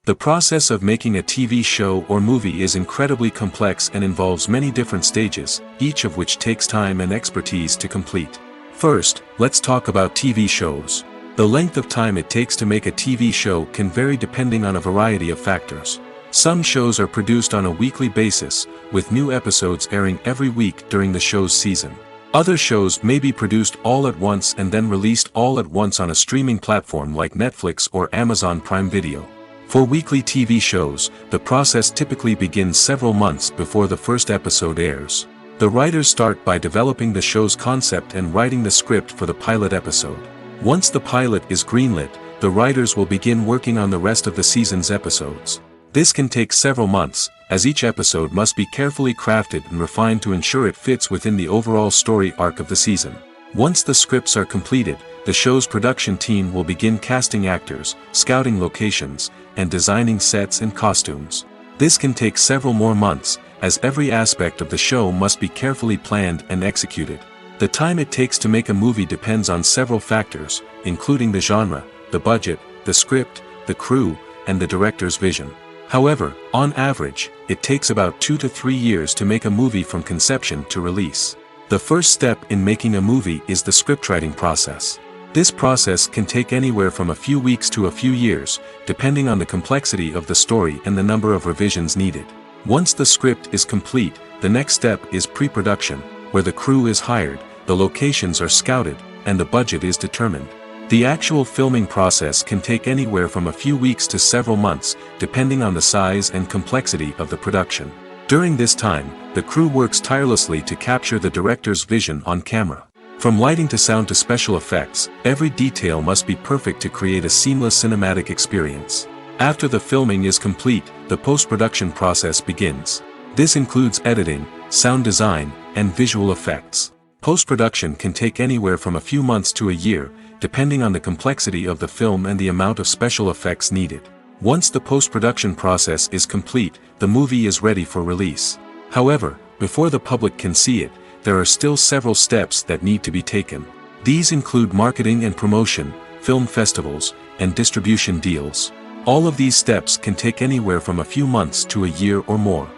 The process of making a TV show or movie is incredibly complex and involves many different stages, each of which takes time and expertise to complete. First, let's talk about TV shows. The length of time it takes to make a TV show can vary depending on a variety of factors. Some shows are produced on a weekly basis, with new episodes airing every week during the show's season. Other shows may be produced all at once and then released all at once on a streaming platform like Netflix or Amazon Prime Video. For weekly TV shows, the process typically begins several months before the first episode airs. The writers start by developing the show's concept and writing the script for the pilot episode. Once the pilot is greenlit, the writers will begin working on the rest of the season's episodes. This can take several months, as each episode must be carefully crafted and refined to ensure it fits within the overall story arc of the season. Once the scripts are completed, the show's production team will begin casting actors, scouting locations, and designing sets and costumes. This can take several more months, as every aspect of the show must be carefully planned and executed. The time it takes to make a movie depends on several factors, including the genre, the budget, the script, the crew, and the director's vision. However, on average, it takes about 2 to 3 years to make a movie from conception to release. The first step in making a movie is the scriptwriting process. This process can take anywhere from a few weeks to a few years, depending on the complexity of the story and the number of revisions needed. Once the script is complete, the next step is pre-production, where the crew is hired, the locations are scouted, and the budget is determined. The actual filming process can take anywhere from a few weeks to several months, depending on the size and complexity of the production. During this time, the crew works tirelessly to capture the director's vision on camera. From lighting to sound to special effects, every detail must be perfect to create a seamless cinematic experience. After the filming is complete, the post-production process begins. This includes editing, sound design, and visual effects. Post-production can take anywhere from a few months to a year, depending on the complexity of the film and the amount of special effects needed. Once the post-production process is complete, the movie is ready for release. However, before the public can see it, there are still several steps that need to be taken. These include marketing and promotion, film festivals, and distribution deals. All of these steps can take anywhere from a few months to a year or more.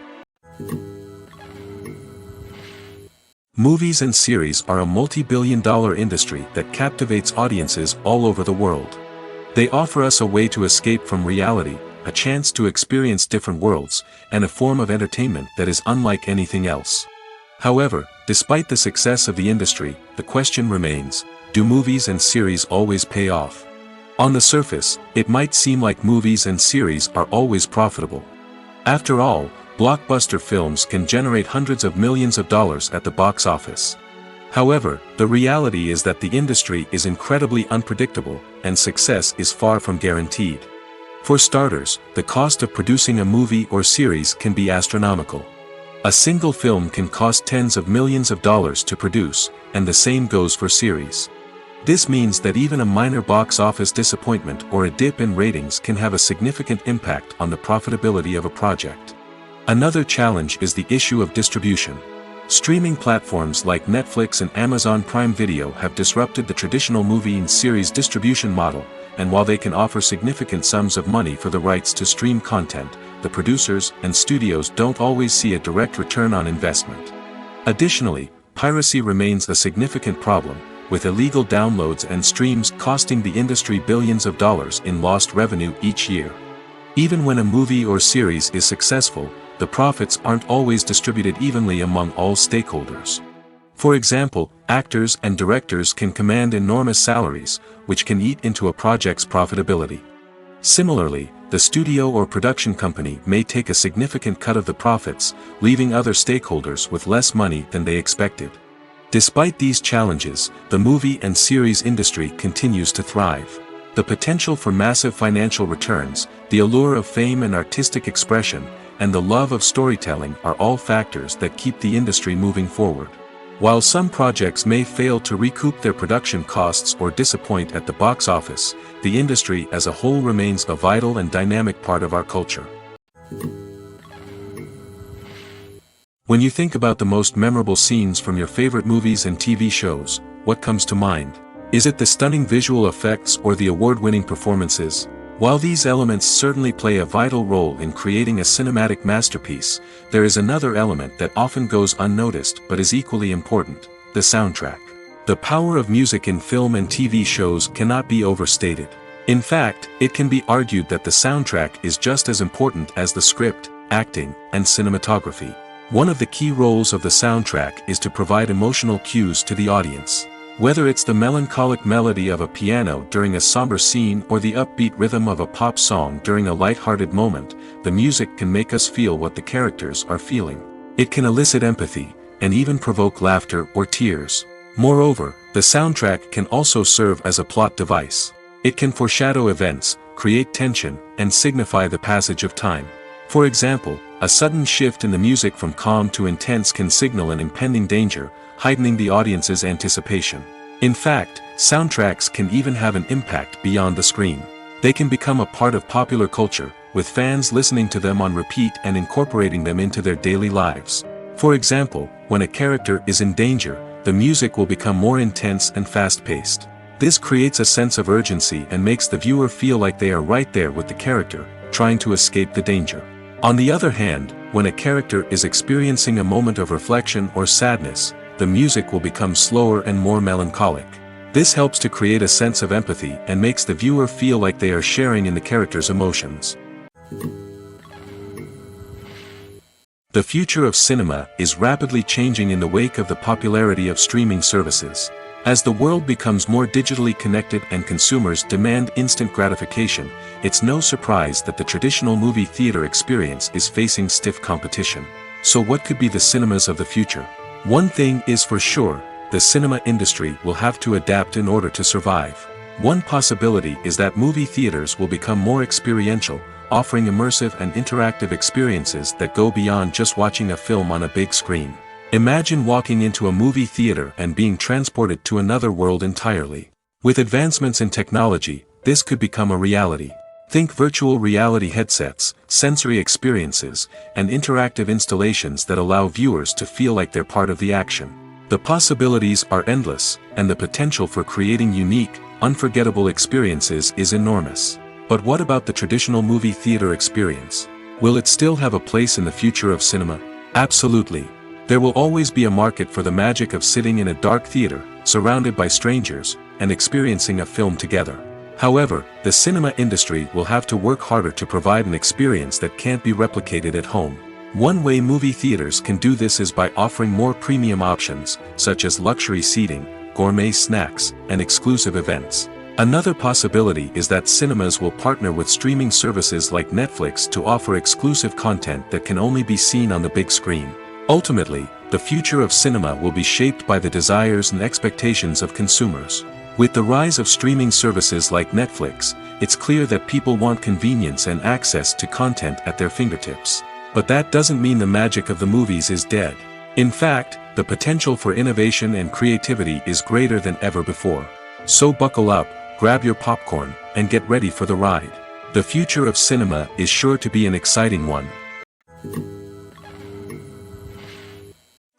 Movies and series are a multi-billion-dollar industry that captivates audiences all over the world. They offer us a way to escape from reality, a chance to experience different worlds, and a form of entertainment that is unlike anything else. However, despite the success of the industry, the question remains, do movies and series always pay off? On the surface, it might seem like movies and series are always profitable. After all, blockbuster films can generate hundreds of millions of dollars at the box office. However, the reality is that the industry is incredibly unpredictable, and success is far from guaranteed. For starters, the cost of producing a movie or series can be astronomical. A single film can cost tens of millions of dollars to produce, and the same goes for series. This means that even a minor box office disappointment or a dip in ratings can have a significant impact on the profitability of a project. Another challenge is the issue of distribution. Streaming platforms like Netflix and Amazon Prime Video have disrupted the traditional movie and series distribution model, and while they can offer significant sums of money for the rights to stream content, the producers and studios don't always see a direct return on investment. Additionally, piracy remains a significant problem, with illegal downloads and streams costing the industry billions of dollars in lost revenue each year. Even when a movie or series is successful, the profits aren't always distributed evenly among all stakeholders. For example, actors and directors can command enormous salaries, which can eat into a project's profitability. Similarly, the studio or production company may take a significant cut of the profits, leaving other stakeholders with less money than they expected. Despite these challenges, the movie and series industry continues to thrive. The potential for massive financial returns, the allure of fame and artistic expression, and the love of storytelling are all factors that keep the industry moving forward. While some projects may fail to recoup their production costs or disappoint at the box office, the industry as a whole remains a vital and dynamic part of our culture. When you think about the most memorable scenes from your favorite movies and TV shows, what comes to mind? Is it the stunning visual effects or the award-winning performances? While these elements certainly play a vital role in creating a cinematic masterpiece, there is another element that often goes unnoticed but is equally important: the soundtrack. The power of music in film and TV shows cannot be overstated. In fact, it can be argued that the soundtrack is just as important as the script, acting, and cinematography. One of the key roles of the soundtrack is to provide emotional cues to the audience. Whether it's the melancholic melody of a piano during a somber scene or the upbeat rhythm of a pop song during a light-hearted moment, the music can make us feel what the characters are feeling. It can elicit empathy, and even provoke laughter or tears. Moreover, the soundtrack can also serve as a plot device. It can foreshadow events, create tension, and signify the passage of time. For example, a sudden shift in the music from calm to intense can signal an impending danger, heightening the audience's anticipation. In fact, soundtracks can even have an impact beyond the screen. They can become a part of popular culture, with fans listening to them on repeat and incorporating them into their daily lives. For example, when a character is in danger, the music will become more intense and fast-paced. This creates a sense of urgency and makes the viewer feel like they are right there with the character, trying to escape the danger. On the other hand, when a character is experiencing a moment of reflection or sadness, the music will become slower and more melancholic. This helps to create a sense of empathy and makes the viewer feel like they are sharing in the character's emotions. The future of cinema is rapidly changing in the wake of the popularity of streaming services. As the world becomes more digitally connected and consumers demand instant gratification, it's no surprise that the traditional movie theater experience is facing stiff competition. So what could be the cinemas of the future? One thing is for sure, the cinema industry will have to adapt in order to survive. One possibility is that movie theaters will become more experiential, offering immersive and interactive experiences that go beyond just watching a film on a big screen. Imagine walking into a movie theater and being transported to another world entirely. With advancements in technology, this could become a reality. Think virtual reality headsets, sensory experiences, and interactive installations that allow viewers to feel like they're part of the action. The possibilities are endless, and the potential for creating unique, unforgettable experiences is enormous. But what about the traditional movie theater experience? Will it still have a place in the future of cinema? Absolutely. There will always be a market for the magic of sitting in a dark theater, surrounded by strangers, and experiencing a film together. However, the cinema industry will have to work harder to provide an experience that can't be replicated at home. One way movie theaters can do this is by offering more premium options, such as luxury seating, gourmet snacks, and exclusive events. Another possibility is that cinemas will partner with streaming services like Netflix to offer exclusive content that can only be seen on the big screen. Ultimately, the future of cinema will be shaped by the desires and expectations of consumers. With the rise of streaming services like Netflix, it's clear that people want convenience and access to content at their fingertips. But that doesn't mean the magic of the movies is dead. In fact, the potential for innovation and creativity is greater than ever before. So buckle up, grab your popcorn, and get ready for the ride. The future of cinema is sure to be an exciting one.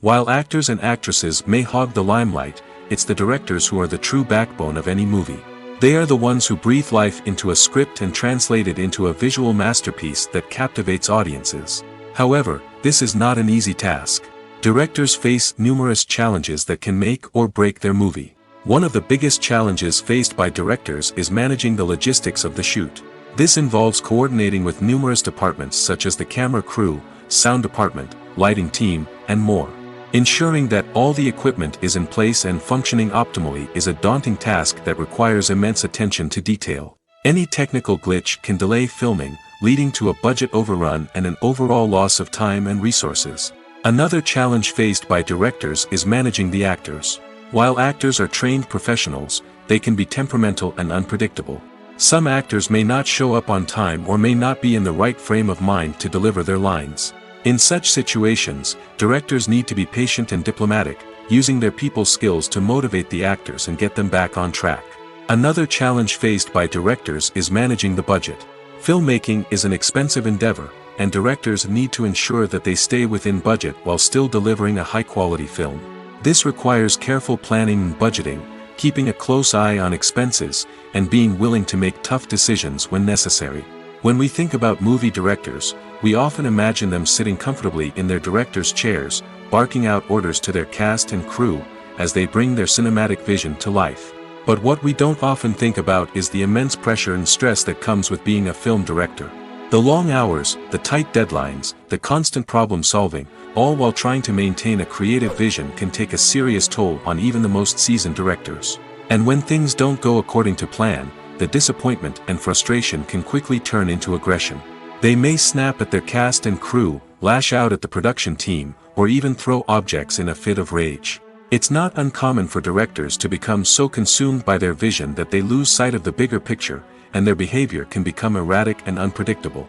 While actors and actresses may hog the limelight, it's the directors who are the true backbone of any movie. They are the ones who breathe life into a script and translate it into a visual masterpiece that captivates audiences. However, this is not an easy task. Directors face numerous challenges that can make or break their movie. One of the biggest challenges faced by directors is managing the logistics of the shoot. This involves coordinating with numerous departments such as the camera crew, sound department, lighting team, and more. Ensuring that all the equipment is in place and functioning optimally is a daunting task that requires immense attention to detail. Any technical glitch can delay filming, leading to a budget overrun and an overall loss of time and resources. Another challenge faced by directors is managing the actors. While actors are trained professionals, they can be temperamental and unpredictable. Some actors may not show up on time or may not be in the right frame of mind to deliver their lines. In such situations, directors need to be patient and diplomatic, using their people skills to motivate the actors and get them back on track. Another challenge faced by directors is managing the budget. Filmmaking is an expensive endeavor, and directors need to ensure that they stay within budget while still delivering a high-quality film. This requires careful planning and budgeting, keeping a close eye on expenses, and being willing to make tough decisions when necessary. When we think about movie directors, we often imagine them sitting comfortably in their director's chairs, barking out orders to their cast and crew, as they bring their cinematic vision to life. But what we don't often think about is the immense pressure and stress that comes with being a film director. The long hours, the tight deadlines, the constant problem solving, all while trying to maintain a creative vision can take a serious toll on even the most seasoned directors. And when things don't go according to plan, the disappointment and frustration can quickly turn into aggression. They may snap at their cast and crew, lash out at the production team, or even throw objects in a fit of rage. It's not uncommon for directors to become so consumed by their vision that they lose sight of the bigger picture, and their behavior can become erratic and unpredictable.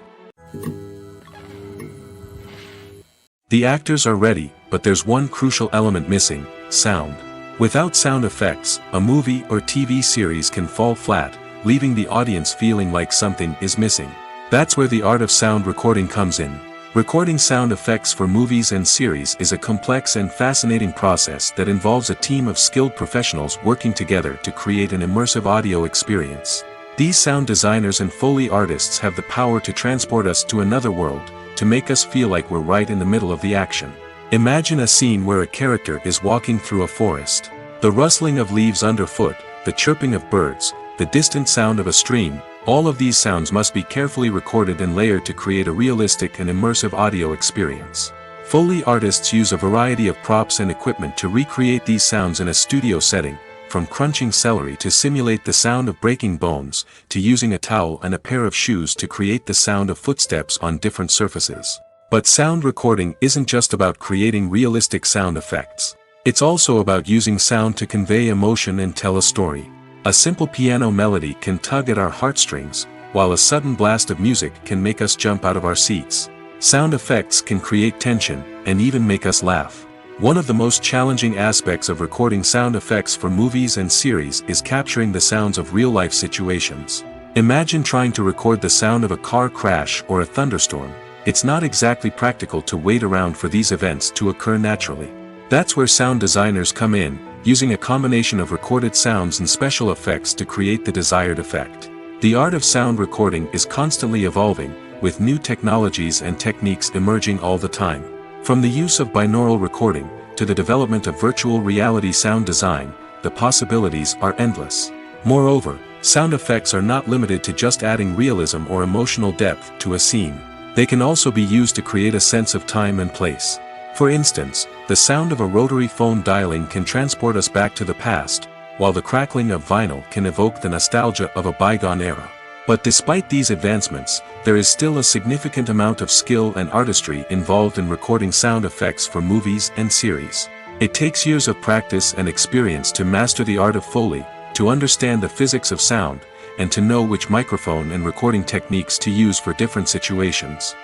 The actors are ready, but there's one crucial element missing: sound. Without sound effects, a movie or TV series can fall flat, leaving the audience feeling like something is missing. That's where the art of sound recording comes in. Recording sound effects for movies and series is a complex and fascinating process that involves a team of skilled professionals working together to create an immersive audio experience. These sound designers and Foley artists have the power to transport us to another world, to make us feel like we're right in the middle of the action. Imagine a scene where a character is walking through a forest. The rustling of leaves underfoot, the chirping of birds, the distant sound of a stream, all of these sounds must be carefully recorded and layered to create a realistic and immersive audio experience. Foley artists use a variety of props and equipment to recreate these sounds in a studio setting, from crunching celery to simulate the sound of breaking bones, to using a towel and a pair of shoes to create the sound of footsteps on different surfaces. But sound recording isn't just about creating realistic sound effects. It's also about using sound to convey emotion and tell a story. A simple piano melody can tug at our heartstrings, while a sudden blast of music can make us jump out of our seats. Sound effects can create tension, and even make us laugh. One of the most challenging aspects of recording sound effects for movies and series is capturing the sounds of real-life situations. Imagine trying to record the sound of a car crash or a thunderstorm. It's not exactly practical to wait around for these events to occur naturally. That's where sound designers come in, using a combination of recorded sounds and special effects to create the desired effect. The art of sound recording is constantly evolving, with new technologies and techniques emerging all the time. From the use of binaural recording, to the development of virtual reality sound design, the possibilities are endless. Moreover, Sound effects are not limited to just adding realism or emotional depth to a scene. They can also be used to create a sense of time and place. For instance, the sound of a rotary phone dialing can transport us back to the past, while the crackling of vinyl can evoke the nostalgia of a bygone era. But despite these advancements, there is still a significant amount of skill and artistry involved in recording sound effects for movies and series. It takes years of practice and experience to master the art of Foley, to understand the physics of sound, and to know which microphone and recording techniques to use for different situations.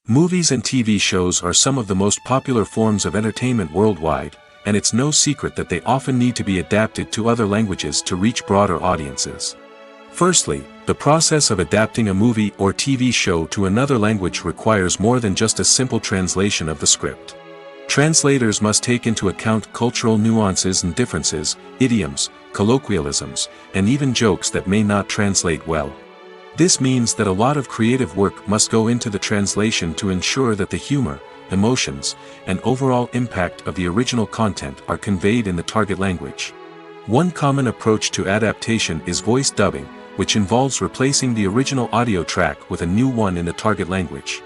Movies and TV shows are some of the most popular forms of entertainment worldwide, and it's no secret that they often need to be adapted to other languages to reach broader audiences. Firstly, the process of adapting a movie or TV show to another language requires more than just a simple translation of the script. Translators must take into account cultural nuances and differences, idioms, colloquialisms, and even jokes that may not translate well. This means that a lot of creative work must go into the translation to ensure that the humor, emotions, and overall impact of the original content are conveyed in the target language. One common approach to adaptation is voice dubbing, which involves replacing the original audio track with a new one in the target language.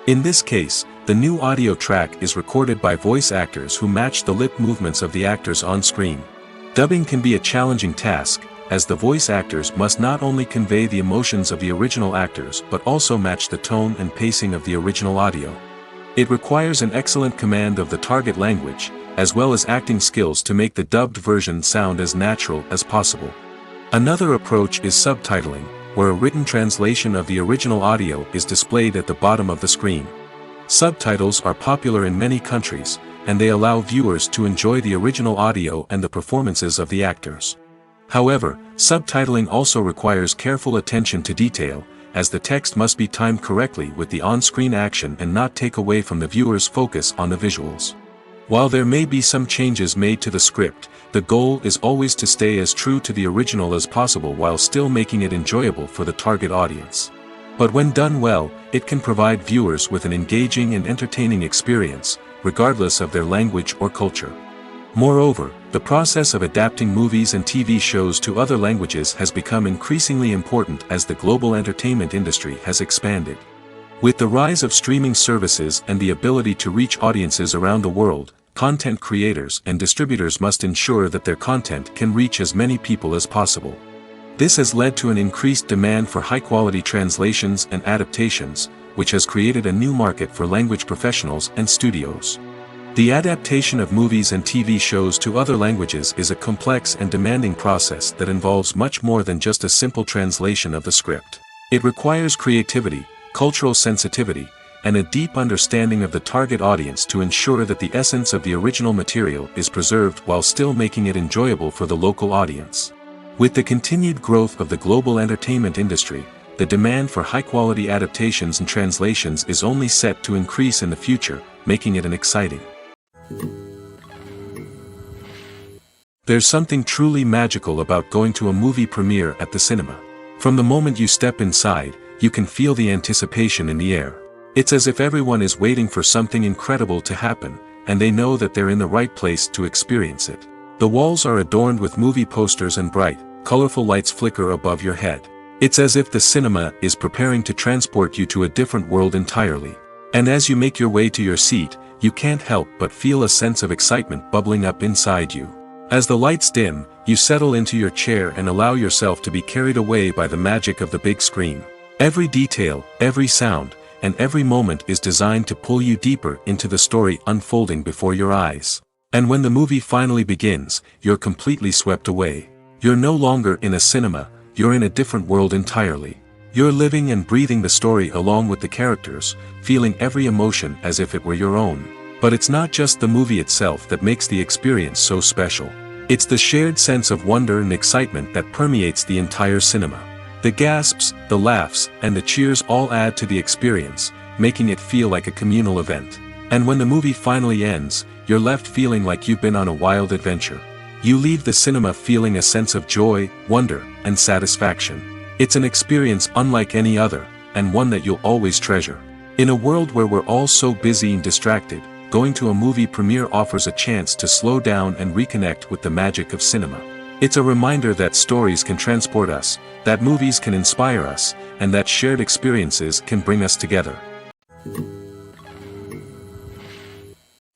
In this case, the new audio track is recorded by voice actors who match the lip movements of the actors on screen. Dubbing can be a challenging task, as the voice actors must not only convey the emotions of the original actors but also match the tone and pacing of the original audio. It requires an excellent command of the target language, as well as acting skills to make the dubbed version sound as natural as possible. Another approach is subtitling, where a written translation of the original audio is displayed at the bottom of the screen. Subtitles are popular in many countries, and they allow viewers to enjoy the original audio and the performances of the actors. However, subtitling also requires careful attention to detail, as the text must be timed correctly with the on-screen action and not take away from the viewer's focus on the visuals. While there may be some changes made to the script, the goal is always to stay as true to the original as possible while still making it enjoyable for the target audience. But when done well, it can provide viewers with an engaging and entertaining experience, regardless of their language or culture. Moreover, the process of adapting movies and TV shows to other languages has become increasingly important as the global entertainment industry has expanded. With the rise of streaming services and the ability to reach audiences around the world, content creators and distributors must ensure that their content can reach as many people as possible. This has led to an increased demand for high-quality translations and adaptations, which has created a new market for language professionals and studios. The adaptation of movies and TV shows to other languages is a complex and demanding process that involves much more than just a simple translation of the script. It requires creativity, cultural sensitivity, and a deep understanding of the target audience to ensure that the essence of the original material is preserved while still making it enjoyable for the local audience. With the continued growth of the global entertainment industry, the demand for high-quality adaptations and translations is only set to increase in the future, making it an exciting. There's something truly magical about going to a movie premiere at the cinema. From the moment you step inside, you can feel the anticipation in the air. It's as if everyone is waiting for something incredible to happen, and they know that they're in the right place to experience it. The walls are adorned with movie posters and bright, colorful lights flicker above your head. It's as if the cinema is preparing to transport you to a different world entirely. And as you make your way to your seat, you can't help but feel a sense of excitement bubbling up inside you. As the lights dim, you settle into your chair and allow yourself to be carried away by the magic of the big screen. Every detail, every sound, and every moment is designed to pull you deeper into the story unfolding before your eyes. And when the movie finally begins, you're completely swept away. You're no longer in a cinema, you're in a different world entirely. You're living and breathing the story along with the characters, feeling every emotion as if it were your own. But it's not just the movie itself that makes the experience so special. It's the shared sense of wonder and excitement that permeates the entire cinema. The gasps, the laughs, and the cheers all add to the experience, making it feel like a communal event. And when the movie finally ends, you're left feeling like you've been on a wild adventure. You leave the cinema feeling a sense of joy, wonder, and satisfaction. It's an experience unlike any other, and one that you'll always treasure. In a world where we're all so busy and distracted, going to a movie premiere offers a chance to slow down and reconnect with the magic of cinema. It's a reminder that stories can transport us, that movies can inspire us, and that shared experiences can bring us together.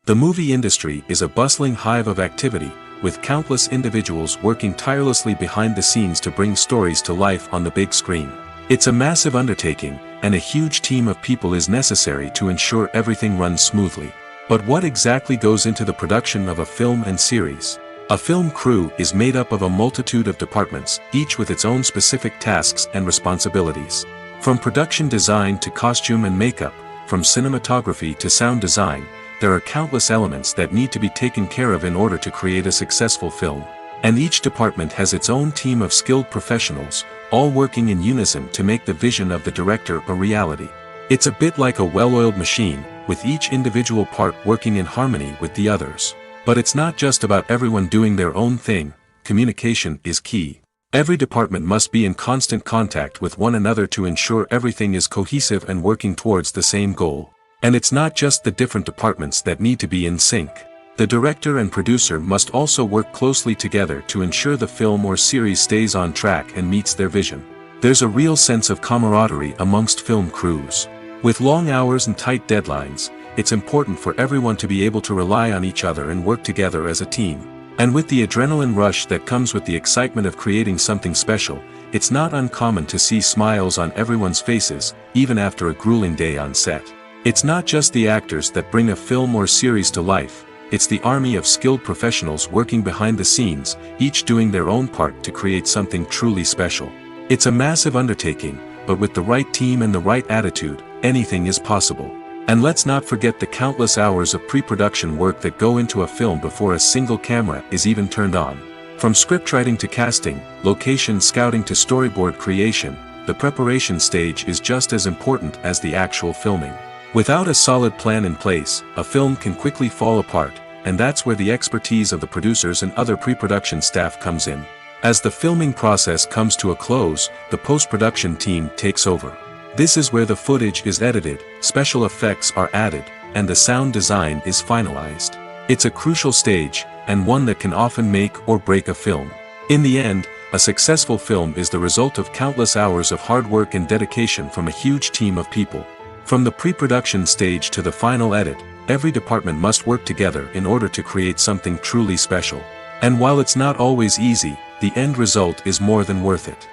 The movie industry is a bustling hive of activity, with countless individuals working tirelessly behind the scenes to bring stories to life on the big screen. It's a massive undertaking, and a huge team of people is necessary to ensure everything runs smoothly. But what exactly goes into the production of a film and series? A film crew is made up of a multitude of departments, each with its own specific tasks and responsibilities. From production design to costume and makeup, from cinematography to sound design, there are countless elements that need to be taken care of in order to create a successful film. And each department has its own team of skilled professionals, all working in unison to make the vision of the director a reality. It's a bit like a well-oiled machine, with each individual part working in harmony with the others. But it's not just about everyone doing their own thing. Communication is key. Every department must be in constant contact with one another to ensure everything is cohesive and working towards the same goal. And it's not just the different departments that need to be in sync. The director and producer must also work closely together to ensure the film or series stays on track and meets their vision. There's a real sense of camaraderie amongst film crews. With long hours and tight deadlines, it's important for everyone to be able to rely on each other and work together as a team. And with the adrenaline rush that comes with the excitement of creating something special, it's not uncommon to see smiles on everyone's faces, even after a grueling day on set. It's not just the actors that bring a film or series to life, it's the army of skilled professionals working behind the scenes, each doing their own part to create something truly special. It's a massive undertaking, but with the right team and the right attitude, anything is possible. And let's not forget the countless hours of pre-production work that go into a film before a single camera is even turned on. From scriptwriting to casting, location scouting to storyboard creation, the preparation stage is just as important as the actual filming. Without a solid plan in place, a film can quickly fall apart, and that's where the expertise of the producers and other pre-production staff comes in. As the filming process comes to a close, the post-production team takes over. This is where the footage is edited, special effects are added, and the sound design is finalized. It's a crucial stage, and one that can often make or break a film. In the end, a successful film is the result of countless hours of hard work and dedication from a huge team of people. From the pre-production stage to the final edit, every department must work together in order to create something truly special. And while it's not always easy, the end result is more than worth it.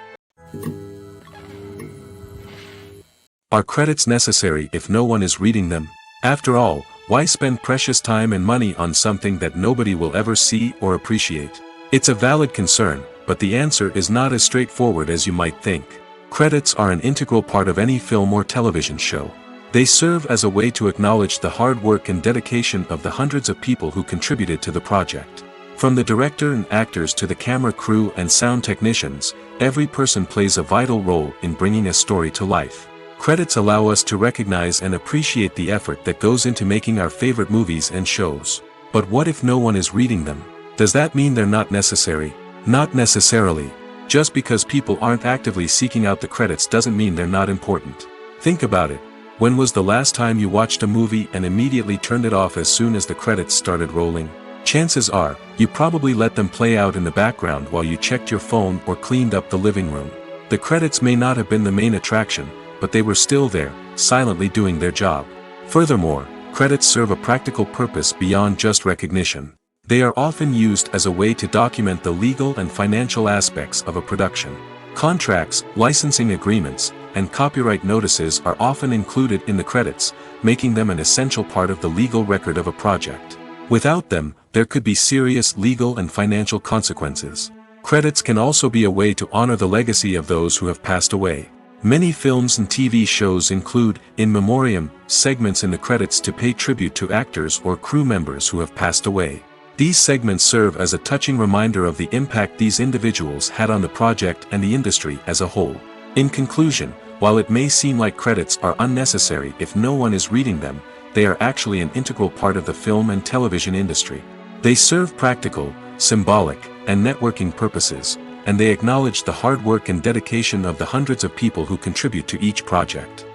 Are credits necessary if no one is reading them? After all, why spend precious time and money on something that nobody will ever see or appreciate? It's a valid concern, but the answer is not as straightforward as you might think. Credits are an integral part of any film or television show. They serve as a way to acknowledge the hard work and dedication of the hundreds of people who contributed to the project. From the director and actors to the camera crew and sound technicians, every person plays a vital role in bringing a story to life. Credits allow us to recognize and appreciate the effort that goes into making our favorite movies and shows. But what if no one is reading them? Does that mean they're not necessary? Not necessarily. Just because people aren't actively seeking out the credits doesn't mean they're not important. Think about it. When was the last time you watched a movie and immediately turned it off as soon as the credits started rolling? Chances are, you probably let them play out in the background while you checked your phone or cleaned up the living room. The credits may not have been the main attraction, but they were still there, silently doing their job. Furthermore, credits serve a practical purpose beyond just recognition. They are often used as a way to document the legal and financial aspects of a production. Contracts, licensing agreements, and copyright notices are often included in the credits, making them an essential part of the legal record of a project. Without them, there could be serious legal and financial consequences. Credits can also be a way to honor the legacy of those who have passed away. Many films and TV shows include, in memoriam, segments in the credits to pay tribute to actors or crew members who have passed away. These segments serve as a touching reminder of the impact these individuals had on the project and the industry as a whole. In conclusion, while it may seem like credits are unnecessary if no one is reading them, they are actually an integral part of the film and television industry. They serve practical, symbolic, and networking purposes, and they acknowledge the hard work and dedication of the hundreds of people who contribute to each project.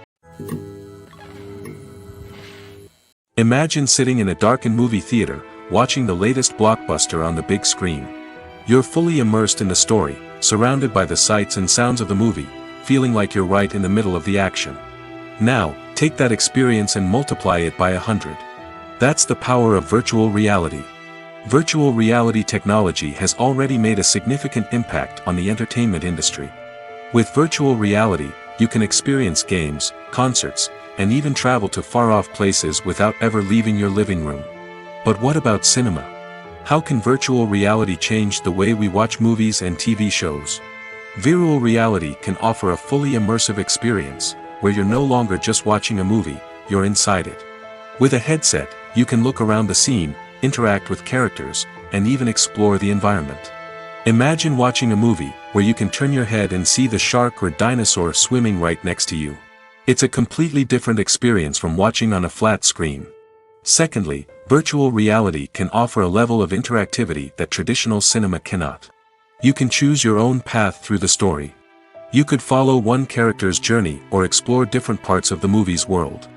Imagine sitting in a darkened movie theater, watching the latest blockbuster on the big screen. You're fully immersed in the story, surrounded by the sights and sounds of the movie, feeling like you're right in the middle of the action. Now, take that experience and multiply it by 100. That's the power of virtual reality. Virtual reality technology has already made a significant impact on the entertainment industry. With virtual reality, you can experience games, concerts, and even travel to far-off places without ever leaving your living room. But what about cinema? How can virtual reality change the way we watch movies and TV shows? Virtual reality can offer a fully immersive experience, where you're no longer just watching a movie, you're inside it. With a headset, you can look around the scene, interact with characters, and even explore the environment. Imagine watching a movie, where you can turn your head and see the shark or dinosaur swimming right next to you. It's a completely different experience from watching on a flat screen. Secondly, virtual reality can offer a level of interactivity that traditional cinema cannot. You can choose your own path through the story. You could follow one character's journey or explore different parts of the movie's world.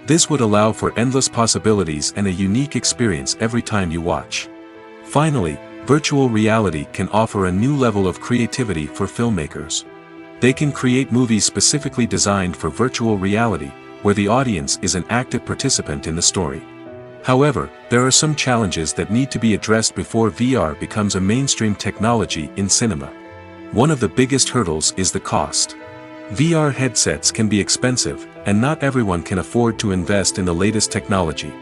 This would allow for endless possibilities and a unique experience every time you watch. Finally, virtual reality can offer a new level of creativity for filmmakers. They can create movies specifically designed for virtual reality, where the audience is an active participant in the story. However, there are some challenges that need to be addressed before VR becomes a mainstream technology in cinema. One of the biggest hurdles is the cost. VR headsets can be expensive, and not everyone can afford to invest in the latest technology.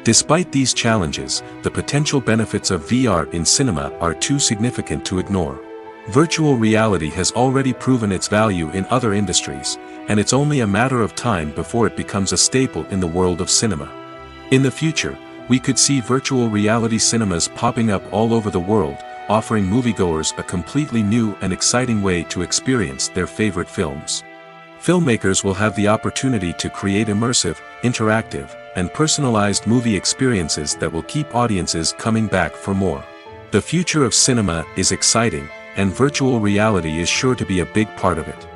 Despite these challenges, the potential benefits of VR in cinema are too significant to ignore. Virtual reality has already proven its value in other industries, and it's only a matter of time before it becomes a staple in the world of cinema. In the future, we could see virtual reality cinemas popping up all over the world, offering moviegoers a completely new and exciting way to experience their favorite films. Filmmakers will have the opportunity to create immersive, interactive, and personalized movie experiences that will keep audiences coming back for more. The future of cinema is exciting, and virtual reality is sure to be a big part of it.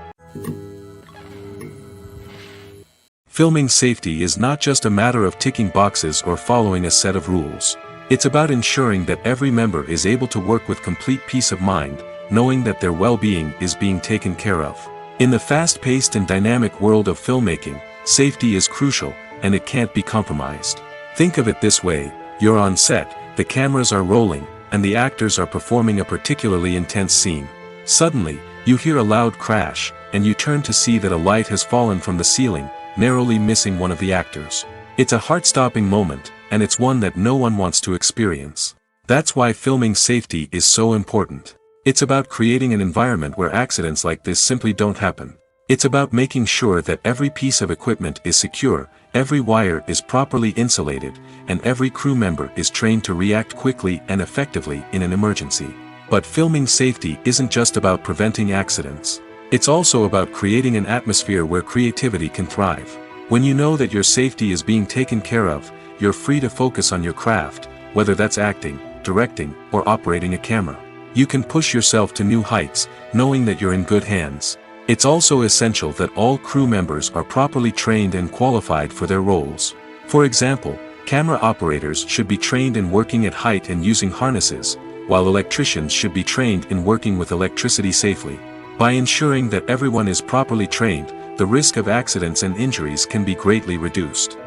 Filming safety is not just a matter of ticking boxes or following a set of rules. It's about ensuring that every member is able to work with complete peace of mind, knowing that their well-being is being taken care of. In the fast-paced and dynamic world of filmmaking, safety is crucial, and it can't be compromised. Think of it this way: you're on set, the cameras are rolling, and the actors are performing a particularly intense scene. Suddenly, you hear a loud crash, and you turn to see that a light has fallen from the ceiling, narrowly missing one of the actors. It's a heart-stopping moment, and it's one that no one wants to experience. That's why filming safety is so important. It's about creating an environment where accidents like this simply don't happen. It's about making sure that every piece of equipment is secure, every wire is properly insulated, and every crew member is trained to react quickly and effectively in an emergency. But filming safety isn't just about preventing accidents. It's also about creating an atmosphere where creativity can thrive. When you know that your safety is being taken care of, you're free to focus on your craft, whether that's acting, directing, or operating a camera. You can push yourself to new heights, knowing that you're in good hands. It's also essential that all crew members are properly trained and qualified for their roles. For example, camera operators should be trained in working at height and using harnesses, while electricians should be trained in working with electricity safely. By ensuring that everyone is properly trained, the risk of accidents and injuries can be greatly reduced.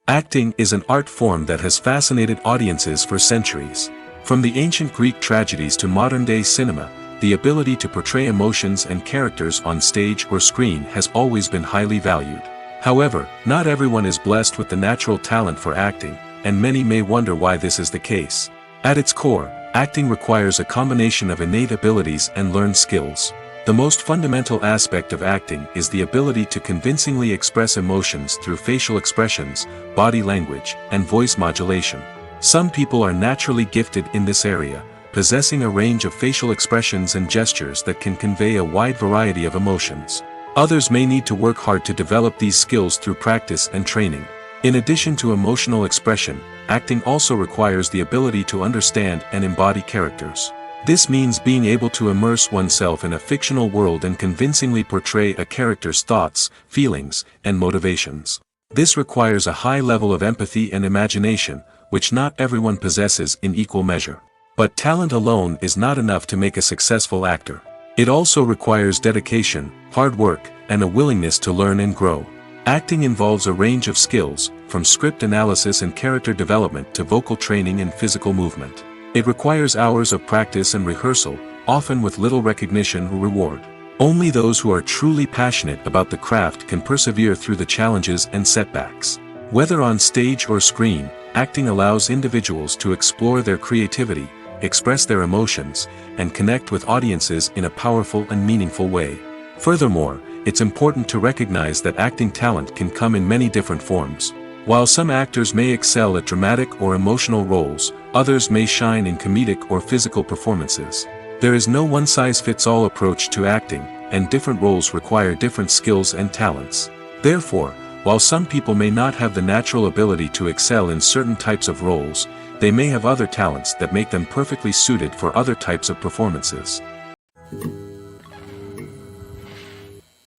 Acting is an art form that has fascinated audiences for centuries. From the ancient Greek tragedies to modern-day cinema, the ability to portray emotions and characters on stage or screen has always been highly valued. However, not everyone is blessed with the natural talent for acting, and many may wonder why this is the case. At its core, acting requires a combination of innate abilities and learned skills. The most fundamental aspect of acting is the ability to convincingly express emotions through facial expressions, body language, and voice modulation. Some people are naturally gifted in this area, possessing a range of facial expressions and gestures that can convey a wide variety of emotions. Others may need to work hard to develop these skills through practice and training. In addition to emotional expression, acting also requires the ability to understand and embody characters. This means being able to immerse oneself in a fictional world and convincingly portray a character's thoughts, feelings, and motivations. This requires a high level of empathy and imagination, which not everyone possesses in equal measure. But talent alone is not enough to make a successful actor. It also requires dedication, hard work, and a willingness to learn and grow. Acting involves a range of skills, from script analysis and character development to vocal training and physical movement. It requires hours of practice and rehearsal, often with little recognition or reward. Only those who are truly passionate about the craft can persevere through the challenges and setbacks. Whether on stage or screen, acting allows individuals to explore their creativity, express their emotions, and connect with audiences in a powerful and meaningful way. Furthermore, it's important to recognize that acting talent can come in many different forms. While some actors may excel at dramatic or emotional roles, others may shine in comedic or physical performances. There is no one-size-fits-all approach to acting, and different roles require different skills and talents. Therefore, while some people may not have the natural ability to excel in certain types of roles, they may have other talents that make them perfectly suited for other types of performances.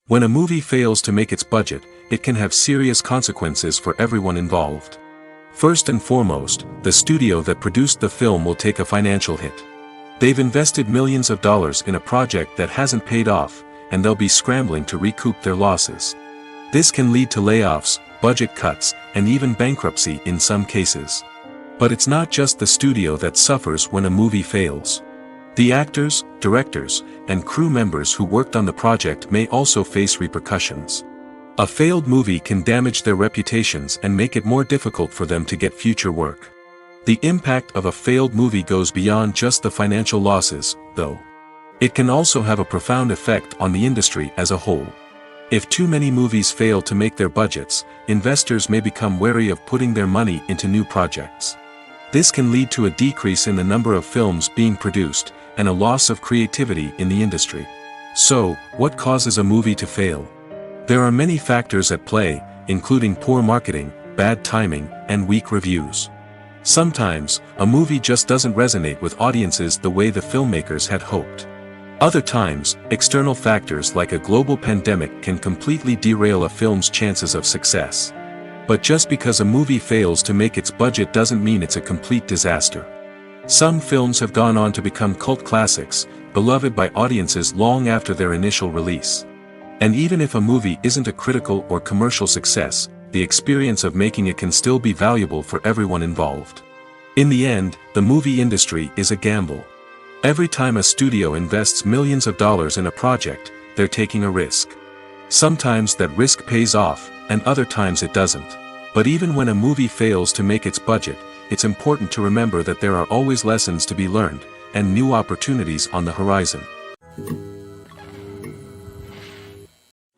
When a movie fails to make its budget, it can have serious consequences for everyone involved. First and foremost, the studio that produced the film will take a financial hit. They've invested millions of dollars in a project that hasn't paid off, and they'll be scrambling to recoup their losses. This can lead to layoffs, budget cuts, and even bankruptcy in some cases. But it's not just the studio that suffers when a movie fails. The actors, directors, and crew members who worked on the project may also face repercussions. A failed movie can damage their reputations and make it more difficult for them to get future work. The impact of a failed movie goes beyond just the financial losses, though. It can also have a profound effect on the industry as a whole. If too many movies fail to make their budgets, investors may become wary of putting their money into new projects. This can lead to a decrease in the number of films being produced, and a loss of creativity in the industry. So, what causes a movie to fail? There are many factors at play, including poor marketing, bad timing, and weak reviews. Sometimes, a movie just doesn't resonate with audiences the way the filmmakers had hoped. Other times, external factors like a global pandemic can completely derail a film's chances of success. But just because a movie fails to make its budget doesn't mean it's a complete disaster. Some films have gone on to become cult classics, beloved by audiences long after their initial release. And even if a movie isn't a critical or commercial success, the experience of making it can still be valuable for everyone involved. In the end, the movie industry is a gamble. Every time a studio invests millions of dollars in a project, they're taking a risk. Sometimes that risk pays off, and other times it doesn't. But even when a movie fails to make its budget, it's important to remember that there are always lessons to be learned, and new opportunities on the horizon.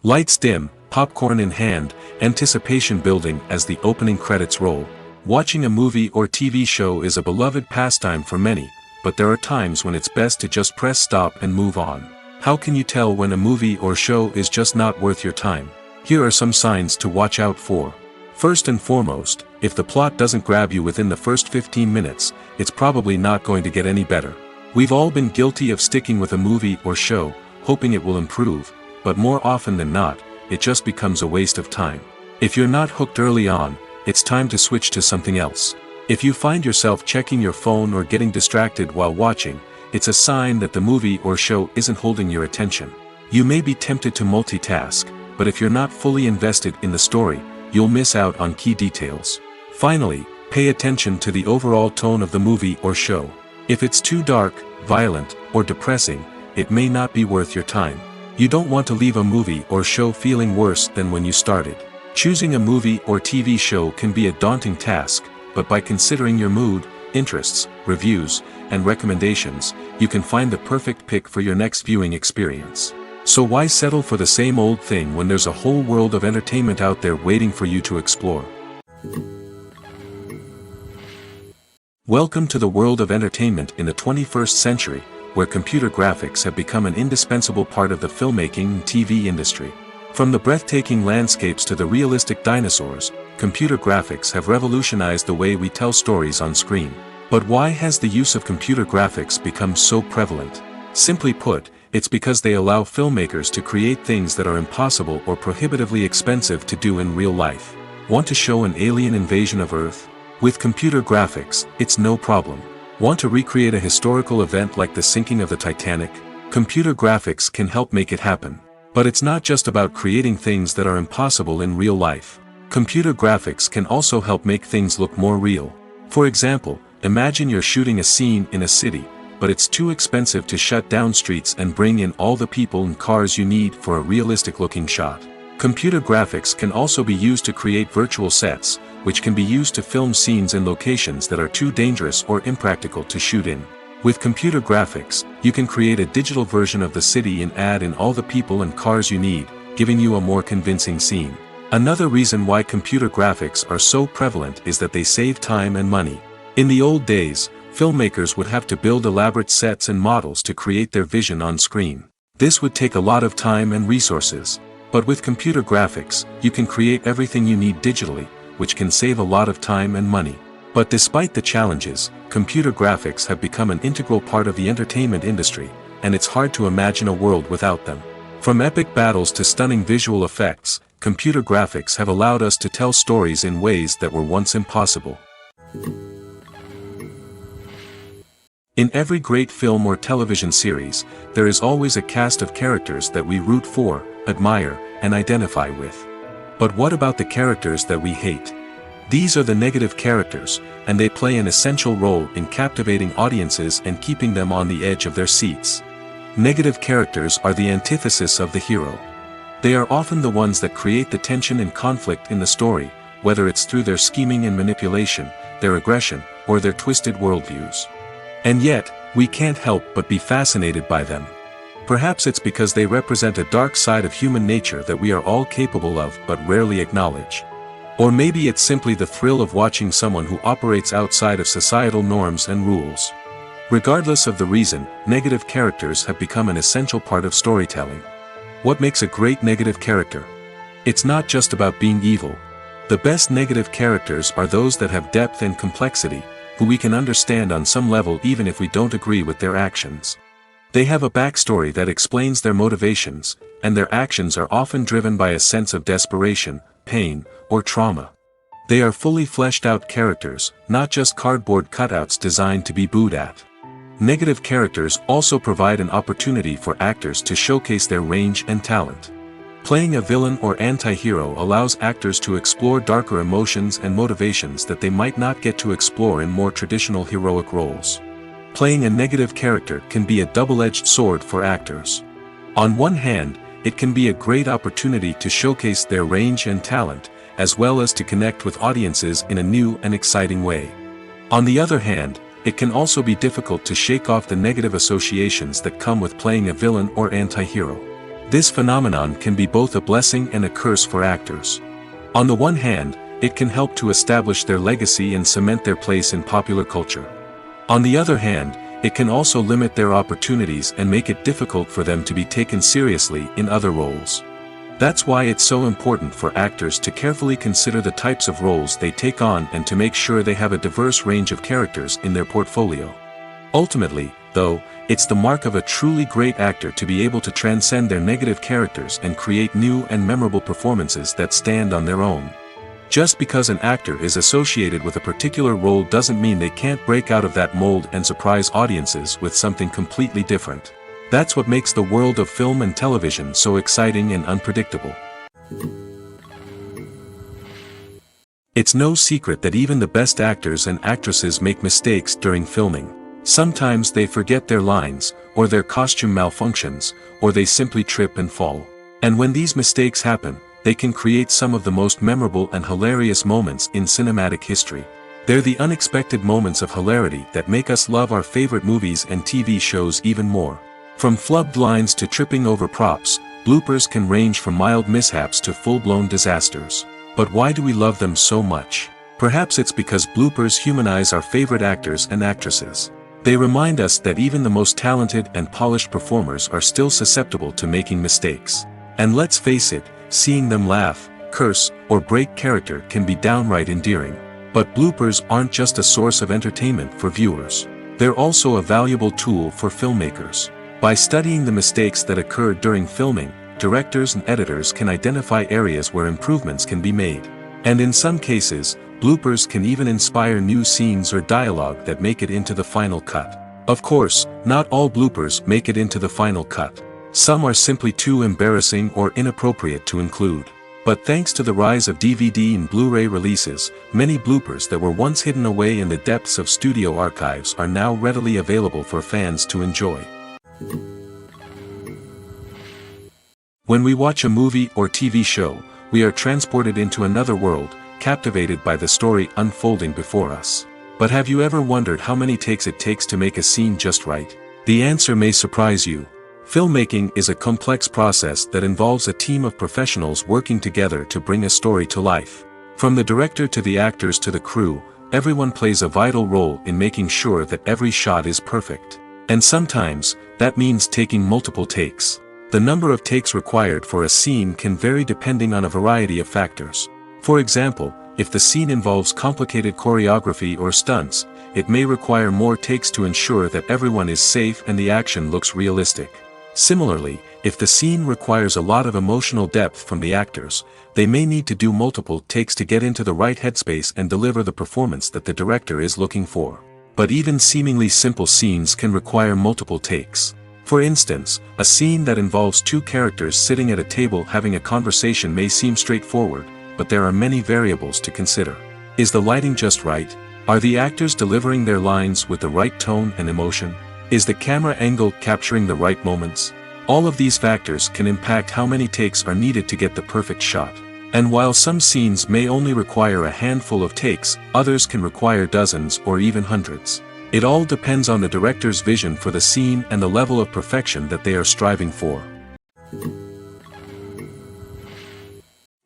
Lights dim, popcorn in hand, anticipation building as the opening credits roll. Watching a movie or TV show is a beloved pastime for many, but there are times when it's best to just press stop and move on. How can you tell when a movie or show is just not worth your time? Here are some signs to watch out for. First and foremost, if the plot doesn't grab you within the first 15 minutes, it's probably not going to get any better. We've all been guilty of sticking with a movie or show, hoping it will improve, but more often than not, it just becomes a waste of time. If you're not hooked early on, it's time to switch to something else. If you find yourself checking your phone or getting distracted while watching, it's a sign that the movie or show isn't holding your attention. You may be tempted to multitask, but if you're not fully invested in the story, you'll miss out on key details. Finally, pay attention to the overall tone of the movie or show. If it's too dark, violent, or depressing, it may not be worth your time. You don't want to leave a movie or show feeling worse than when you started. Choosing a movie or TV show can be a daunting task, but by considering your mood, interests, reviews, and recommendations, you can find the perfect pick for your next viewing experience. So why settle for the same old thing when there's a whole world of entertainment out there waiting for you to explore? Welcome to the world of entertainment in the 21st century, where computer graphics have become an indispensable part of the filmmaking and TV industry. From the breathtaking landscapes to the realistic dinosaurs, computer graphics have revolutionized the way we tell stories on screen. But why has the use of computer graphics become so prevalent? Simply put, it's because they allow filmmakers to create things that are impossible or prohibitively expensive to do in real life. Want to show an alien invasion of Earth? With computer graphics, it's no problem. Want to recreate a historical event like the sinking of the Titanic? Computer graphics can help make it happen. But it's not just about creating things that are impossible in real life. Computer graphics can also help make things look more real. For example, imagine you're shooting a scene in a city, but it's too expensive to shut down streets and bring in all the people and cars you need for a realistic-looking shot. Computer graphics can also be used to create virtual sets, which can be used to film scenes in locations that are too dangerous or impractical to shoot in. With computer graphics, you can create a digital version of the city and add in all the people and cars you need, giving you a more convincing scene. Another reason why computer graphics are so prevalent is that they save time and money. In the old days, filmmakers would have to build elaborate sets and models to create their vision on screen. This would take a lot of time and resources. But with computer graphics, you can create everything you need digitally, which can save a lot of time and money. But despite the challenges, computer graphics have become an integral part of the entertainment industry, and it's hard to imagine a world without them. From epic battles to stunning visual effects, computer graphics have allowed us to tell stories in ways that were once impossible. In every great film or television series, there is always a cast of characters that we root for, admire, and identify with. But what about the characters that we hate? These are the negative characters, and they play an essential role in captivating audiences and keeping them on the edge of their seats. Negative characters are the antithesis of the hero. They are often the ones that create the tension and conflict in the story, whether it's through their scheming and manipulation, their aggression, or their twisted worldviews. And yet, we can't help but be fascinated by them. Perhaps it's because they represent a dark side of human nature that we are all capable of but rarely acknowledge. Or maybe it's simply the thrill of watching someone who operates outside of societal norms and rules. Regardless of the reason, negative characters have become an essential part of storytelling. What makes a great negative character? It's not just about being evil. The best negative characters are those that have depth and complexity, who we can understand on some level even if we don't agree with their actions. They have a backstory that explains their motivations, and their actions are often driven by a sense of desperation, pain, or trauma. They are fully fleshed out characters, not just cardboard cutouts designed to be booed at. Negative characters also provide an opportunity for actors to showcase their range and talent. Playing a villain or anti-hero allows actors to explore darker emotions and motivations that they might not get to explore in more traditional heroic roles. Playing a negative character can be a double-edged sword for actors. On one hand, it can be a great opportunity to showcase their range and talent, as well as to connect with audiences in a new and exciting way. On the other hand, it can also be difficult to shake off the negative associations that come with playing a villain or anti-hero. This phenomenon can be both a blessing and a curse for actors. On the one hand, it can help to establish their legacy and cement their place in popular culture. On the other hand, it can also limit their opportunities and make it difficult for them to be taken seriously in other roles. That's why it's so important for actors to carefully consider the types of roles they take on and to make sure they have a diverse range of characters in their portfolio. Ultimately, though, it's the mark of a truly great actor to be able to transcend their negative characters and create new and memorable performances that stand on their own. Just because an actor is associated with a particular role doesn't mean they can't break out of that mold and surprise audiences with something completely different. That's what makes the world of film and television so exciting and unpredictable. It's no secret that even the best actors and actresses make mistakes during filming. Sometimes they forget their lines, or their costume malfunctions, or they simply trip and fall. And when these mistakes happen, they can create some of the most memorable and hilarious moments in cinematic history. They're the unexpected moments of hilarity that make us love our favorite movies and TV shows even more. From flubbed lines to tripping over props, bloopers can range from mild mishaps to full-blown disasters. But why do we love them so much? Perhaps it's because bloopers humanize our favorite actors and actresses. They remind us that even the most talented and polished performers are still susceptible to making mistakes. And let's face it, seeing them laugh, curse, or break character can be downright endearing. But bloopers aren't just a source of entertainment for viewers. They're also a valuable tool for filmmakers. By studying the mistakes that occurred during filming, directors and editors can identify areas where improvements can be made. And in some cases, bloopers can even inspire new scenes or dialogue that make it into the final cut. Of course, not all bloopers make it into the final cut. Some are simply too embarrassing or inappropriate to include. But thanks to the rise of DVD and Blu-ray releases, many bloopers that were once hidden away in the depths of studio archives are now readily available for fans to enjoy. When we watch a movie or TV show, we are transported into another world, captivated by the story unfolding before us. But have you ever wondered how many takes it takes to make a scene just right? The answer may surprise you. Filmmaking is a complex process that involves a team of professionals working together to bring a story to life. From the director to the actors to the crew, everyone plays a vital role in making sure that every shot is perfect. And sometimes, that means taking multiple takes. The number of takes required for a scene can vary depending on a variety of factors. For example, if the scene involves complicated choreography or stunts, it may require more takes to ensure that everyone is safe and the action looks realistic. Similarly, if the scene requires a lot of emotional depth from the actors, they may need to do multiple takes to get into the right headspace and deliver the performance that the director is looking for. But even seemingly simple scenes can require multiple takes. For instance, a scene that involves two characters sitting at a table having a conversation may seem straightforward, but there are many variables to consider. Is the lighting just right? Are the actors delivering their lines with the right tone and emotion? Is the camera angle capturing the right moments? All of these factors can impact how many takes are needed to get the perfect shot. And while some scenes may only require a handful of takes, others can require dozens or even hundreds. It all depends on the director's vision for the scene and the level of perfection that they are striving for.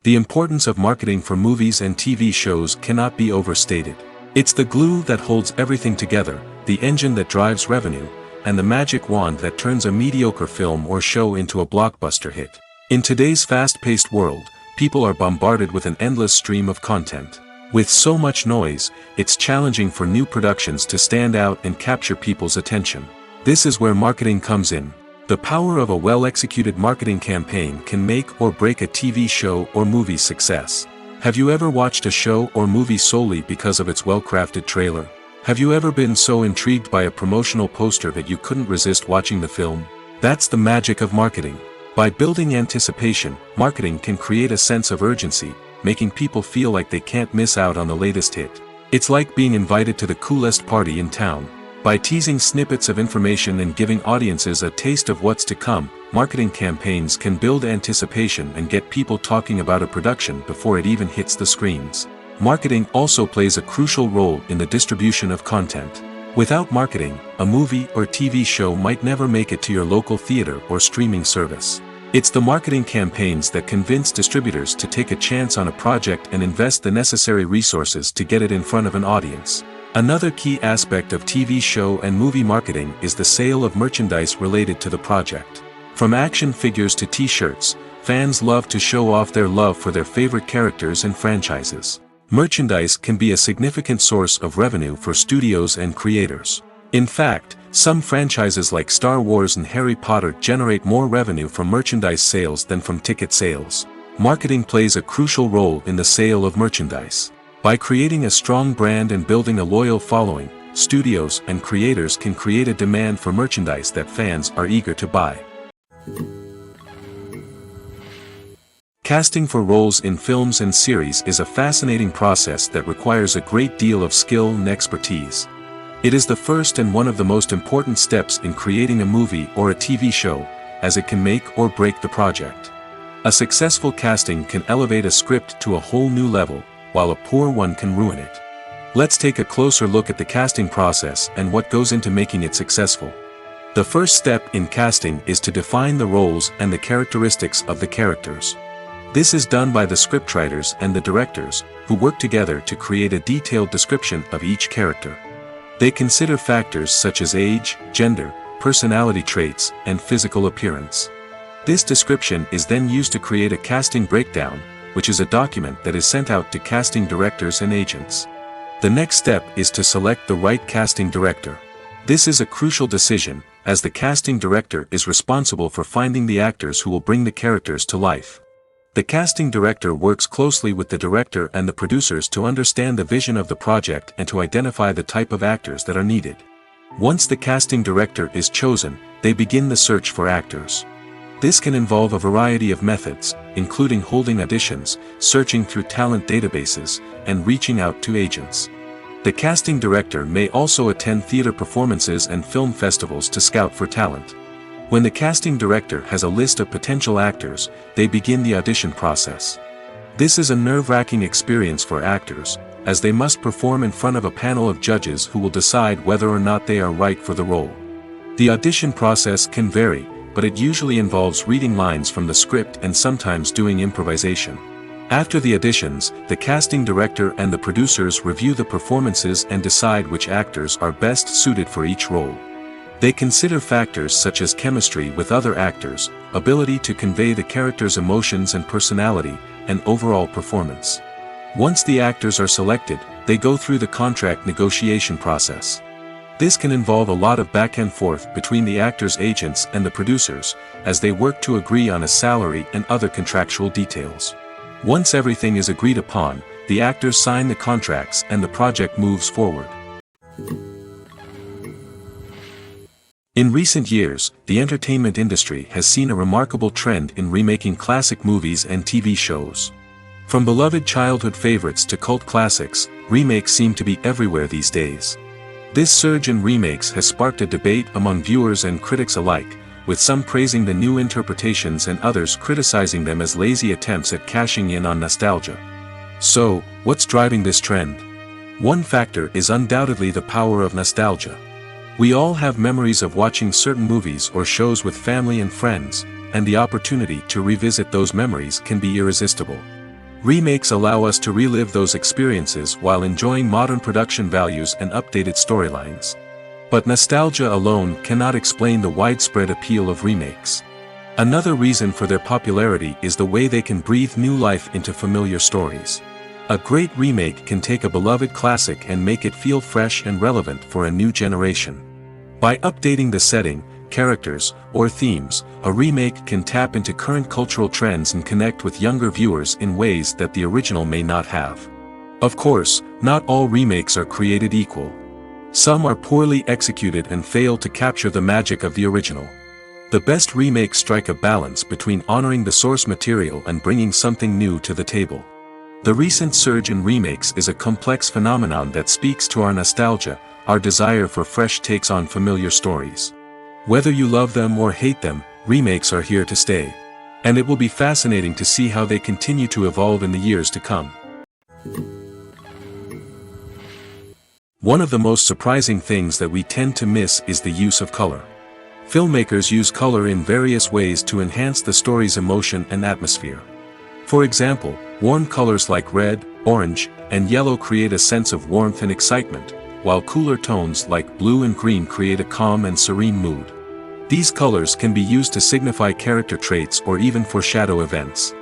The importance of marketing for movies and TV shows cannot be overstated. It's the glue that holds everything together, the engine that drives revenue, and the magic wand that turns a mediocre film or show into a blockbuster hit. In today's fast-paced world, people are bombarded with an endless stream of content. With so much noise, it's challenging for new productions to stand out and capture people's attention. This is where marketing comes in. The power of a well-executed marketing campaign can make or break a TV show or movie's success. Have you ever watched a show or movie solely because of its well-crafted trailer? Have you ever been so intrigued by a promotional poster that you couldn't resist watching the film? That's the magic of marketing. By building anticipation, marketing can create a sense of urgency, making people feel like they can't miss out on the latest hit. It's like being invited to the coolest party in town. By teasing snippets of information and giving audiences a taste of what's to come, marketing campaigns can build anticipation and get people talking about a production before it even hits the screens. Marketing also plays a crucial role in the distribution of content. Without marketing, a movie or TV show might never make it to your local theater or streaming service. It's the marketing campaigns that convince distributors to take a chance on a project and invest the necessary resources to get it in front of an audience. Another key aspect of TV show and movie marketing is the sale of merchandise related to the project. From action figures to t-shirts, fans love to show off their love for their favorite characters and franchises. Merchandise can be a significant source of revenue for studios and creators. In fact, some franchises like Star Wars and Harry Potter generate more revenue from merchandise sales than from ticket sales. Marketing plays a crucial role in the sale of merchandise. By creating a strong brand and building a loyal following, studios and creators can create a demand for merchandise that fans are eager to buy. Casting for roles in films and series is a fascinating process that requires a great deal of skill and expertise. It is the first and one of the most important steps in creating a movie or a TV show, as it can make or break the project. A successful casting can elevate a script to a whole new level, while a poor one can ruin it. Let's take a closer look at the casting process and what goes into making it successful. The first step in casting is to define the roles and the characteristics of the characters. This is done by the scriptwriters and the directors, who work together to create a detailed description of each character. They consider factors such as age, gender, personality traits, and physical appearance. This description is then used to create a casting breakdown, which is a document that is sent out to casting directors and agents. The next step is to select the right casting director. This is a crucial decision, as the casting director is responsible for finding the actors who will bring the characters to life. The casting director works closely with the director and the producers to understand the vision of the project and to identify the type of actors that are needed. Once the casting director is chosen, they begin the search for actors. This can involve a variety of methods, including holding auditions, searching through talent databases, and reaching out to agents. The casting director may also attend theater performances and film festivals to scout for talent. When the casting director has a list of potential actors, they begin the audition process. This is a nerve-wracking experience for actors, as they must perform in front of a panel of judges who will decide whether or not they are right for the role. The audition process can vary, but it usually involves reading lines from the script and sometimes doing improvisation. After the auditions, the casting director and the producers review the performances and decide which actors are best suited for each role. They consider factors such as chemistry with other actors, ability to convey the character's emotions and personality, and overall performance. Once the actors are selected, they go through the contract negotiation process. This can involve a lot of back and forth between the actors' agents and the producers, as they work to agree on a salary and other contractual details. Once everything is agreed upon, the actors sign the contracts and the project moves forward. In recent years, the entertainment industry has seen a remarkable trend in remaking classic movies and TV shows. From beloved childhood favorites to cult classics, remakes seem to be everywhere these days. This surge in remakes has sparked a debate among viewers and critics alike, with some praising the new interpretations and others criticizing them as lazy attempts at cashing in on nostalgia. So, what's driving this trend? One factor is undoubtedly the power of nostalgia. We all have memories of watching certain movies or shows with family and friends, and the opportunity to revisit those memories can be irresistible. Remakes allow us to relive those experiences while enjoying modern production values and updated storylines. But nostalgia alone cannot explain the widespread appeal of remakes. Another reason for their popularity is the way they can breathe new life into familiar stories. A great remake can take a beloved classic and make it feel fresh and relevant for a new generation. By updating the setting, characters, or themes, a remake can tap into current cultural trends and connect with younger viewers in ways that the original may not have. Of course, not all remakes are created equal. Some are poorly executed and fail to capture the magic of the original. The best remakes strike a balance between honoring the source material and bringing something new to the table. The recent surge in remakes is a complex phenomenon that speaks to our nostalgia, our desire for fresh takes on familiar stories. Whether you love them or hate them, remakes are here to stay. And it will be fascinating to see how they continue to evolve in the years to come. One of the most surprising things that we tend to miss is the use of color. Filmmakers use color in various ways to enhance the story's emotion and atmosphere. For example, warm colors like red, orange, and yellow create a sense of warmth and excitement, while cooler tones like blue and green create a calm and serene mood. These colors can be used to signify character traits or even foreshadow events.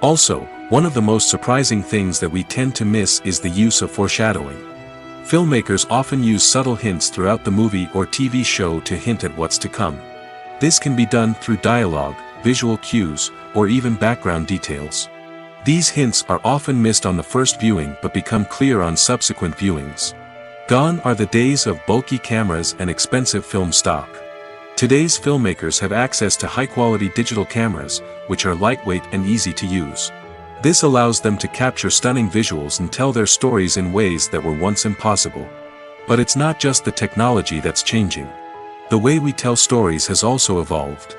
Also, one of the most surprising things that we tend to miss is the use of foreshadowing. Filmmakers often use subtle hints throughout the movie or TV show to hint at what's to come. This can be done through dialogue, visual cues, or even background details. These hints are often missed on the first viewing but become clear on subsequent viewings. Gone are the days of bulky cameras and expensive film stock. Today's filmmakers have access to high-quality digital cameras, which are lightweight and easy to use. This allows them to capture stunning visuals and tell their stories in ways that were once impossible. But it's not just the technology that's changing. The way we tell stories has also evolved.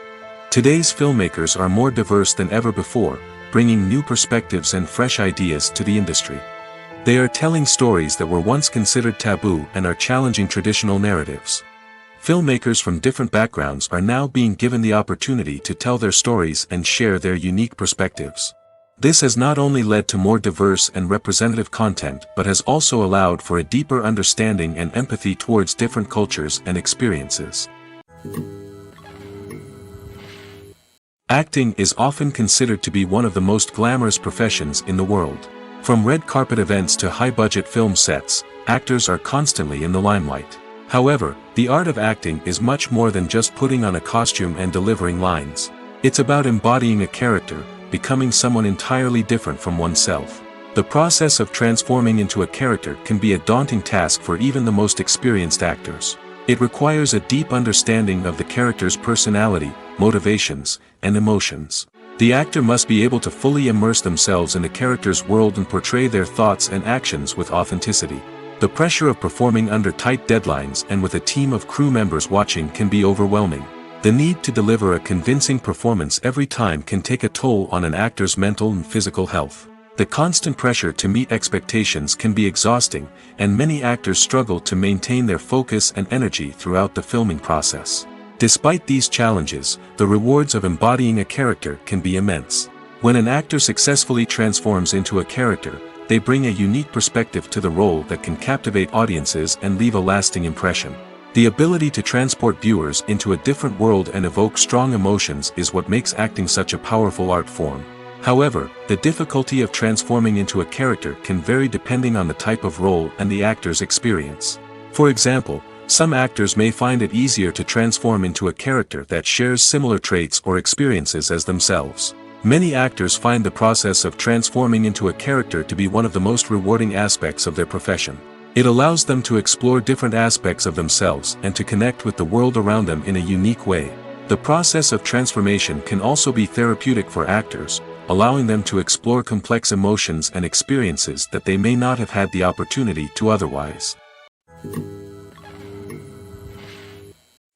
Today's filmmakers are more diverse than ever before, bringing new perspectives and fresh ideas to the industry. They are telling stories that were once considered taboo and are challenging traditional narratives. Filmmakers from different backgrounds are now being given the opportunity to tell their stories and share their unique perspectives. This has not only led to more diverse and representative content but has also allowed for a deeper understanding and empathy towards different cultures and experiences. Acting is often considered to be one of the most glamorous professions in the world. From red carpet events to high-budget film sets, actors are constantly in the limelight. However, the art of acting is much more than just putting on a costume and delivering lines. It's about embodying a character, becoming someone entirely different from oneself. The process of transforming into a character can be a daunting task for even the most experienced actors. It requires a deep understanding of the character's personality, motivations, and emotions. The actor must be able to fully immerse themselves in the character's world and portray their thoughts and actions with authenticity. The pressure of performing under tight deadlines and with a team of crew members watching can be overwhelming. The need to deliver a convincing performance every time can take a toll on an actor's mental and physical health. The constant pressure to meet expectations can be exhausting, and many actors struggle to maintain their focus and energy throughout the filming process. Despite these challenges, the rewards of embodying a character can be immense. When an actor successfully transforms into a character, they bring a unique perspective to the role that can captivate audiences and leave a lasting impression. The ability to transport viewers into a different world and evoke strong emotions is what makes acting such a powerful art form. However, the difficulty of transforming into a character can vary depending on the type of role and the actor's experience. For example, some actors may find it easier to transform into a character that shares similar traits or experiences as themselves. Many actors find the process of transforming into a character to be one of the most rewarding aspects of their profession. It allows them to explore different aspects of themselves and to connect with the world around them in a unique way. The process of transformation can also be therapeutic for actors, allowing them to explore complex emotions and experiences that they may not have had the opportunity to otherwise.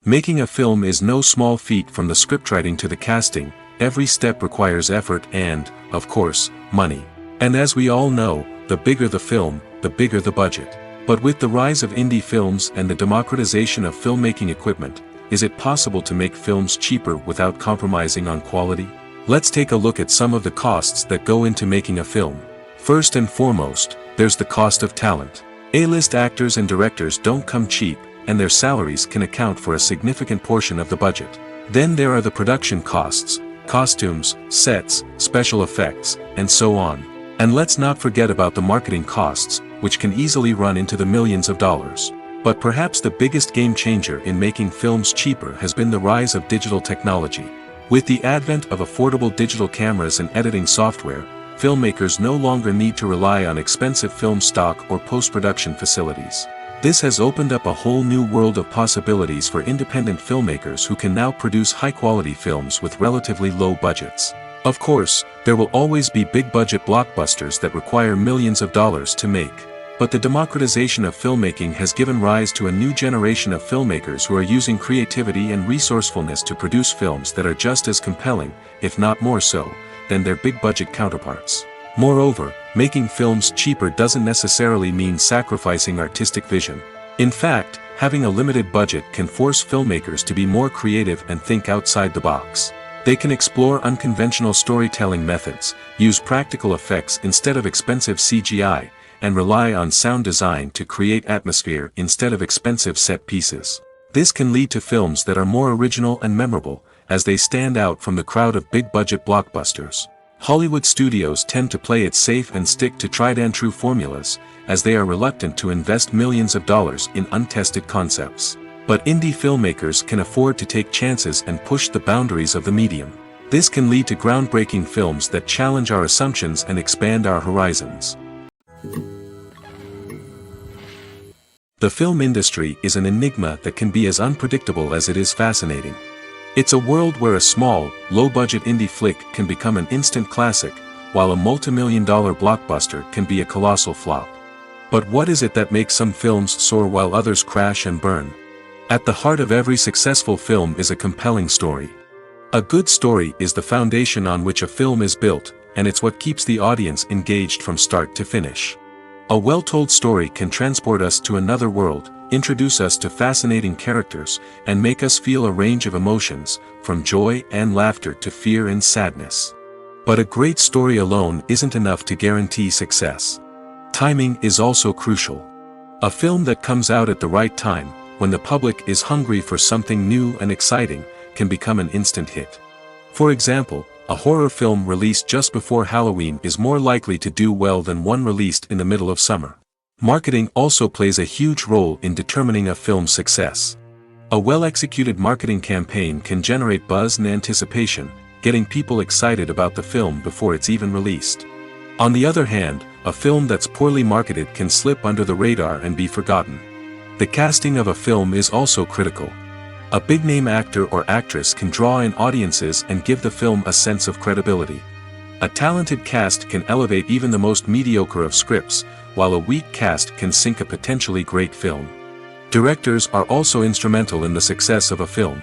Making a film is no small feat. From the scriptwriting to the casting, every step requires effort and, of course, money. And as we all know, the bigger the film, the bigger the budget. But with the rise of indie films and the democratization of filmmaking equipment, is it possible to make films cheaper without compromising on quality? Let's take a look at some of the costs that go into making a film. First and foremost, there's the cost of talent. A-list actors and directors don't come cheap, and their salaries can account for a significant portion of the budget. Then there are the production costs, costumes, sets, special effects, and so on. And let's not forget about the marketing costs, which can easily run into the millions of dollars. But perhaps the biggest game changer in making films cheaper has been the rise of digital technology. With the advent of affordable digital cameras and editing software, filmmakers no longer need to rely on expensive film stock or post-production facilities. This has opened up a whole new world of possibilities for independent filmmakers who can now produce high-quality films with relatively low budgets. Of course, there will always be big-budget blockbusters that require millions of dollars to make. But the democratization of filmmaking has given rise to a new generation of filmmakers who are using creativity and resourcefulness to produce films that are just as compelling, if not more so, than their big-budget counterparts. Moreover, making films cheaper doesn't necessarily mean sacrificing artistic vision. In fact, having a limited budget can force filmmakers to be more creative and think outside the box. They can explore unconventional storytelling methods, use practical effects instead of expensive CGI, and rely on sound design to create atmosphere instead of expensive set pieces. This can lead to films that are more original and memorable, as they stand out from the crowd of big-budget blockbusters. Hollywood studios tend to play it safe and stick to tried-and-true formulas, as they are reluctant to invest millions of dollars in untested concepts. But indie filmmakers can afford to take chances and push the boundaries of the medium. This can lead to groundbreaking films that challenge our assumptions and expand our horizons. The film industry is an enigma that can be as unpredictable as it is fascinating. It's a world where a small, low-budget indie flick can become an instant classic, while a multi-million-dollar blockbuster can be a colossal flop. But what is it that makes some films soar while others crash and burn? At the heart of every successful film is a compelling story. A good story is the foundation on which a film is built, and it's what keeps the audience engaged from start to finish. A well-told story can transport us to another world, introduce us to fascinating characters, and make us feel a range of emotions, from joy and laughter to fear and sadness. But a great story alone isn't enough to guarantee success. Timing is also crucial. A film that comes out at the right time, when the public is hungry for something new and exciting, can become an instant hit. For example, a horror film released just before Halloween is more likely to do well than one released in the middle of summer. Marketing also plays a huge role in determining a film's success. A well-executed marketing campaign can generate buzz and anticipation, getting people excited about the film before it's even released. On the other hand, a film that's poorly marketed can slip under the radar and be forgotten. The casting of a film is also critical. A big-name actor or actress can draw in audiences and give the film a sense of credibility. A talented cast can elevate even the most mediocre of scripts, while a weak cast can sink a potentially great film. Directors are also instrumental in the success of a film.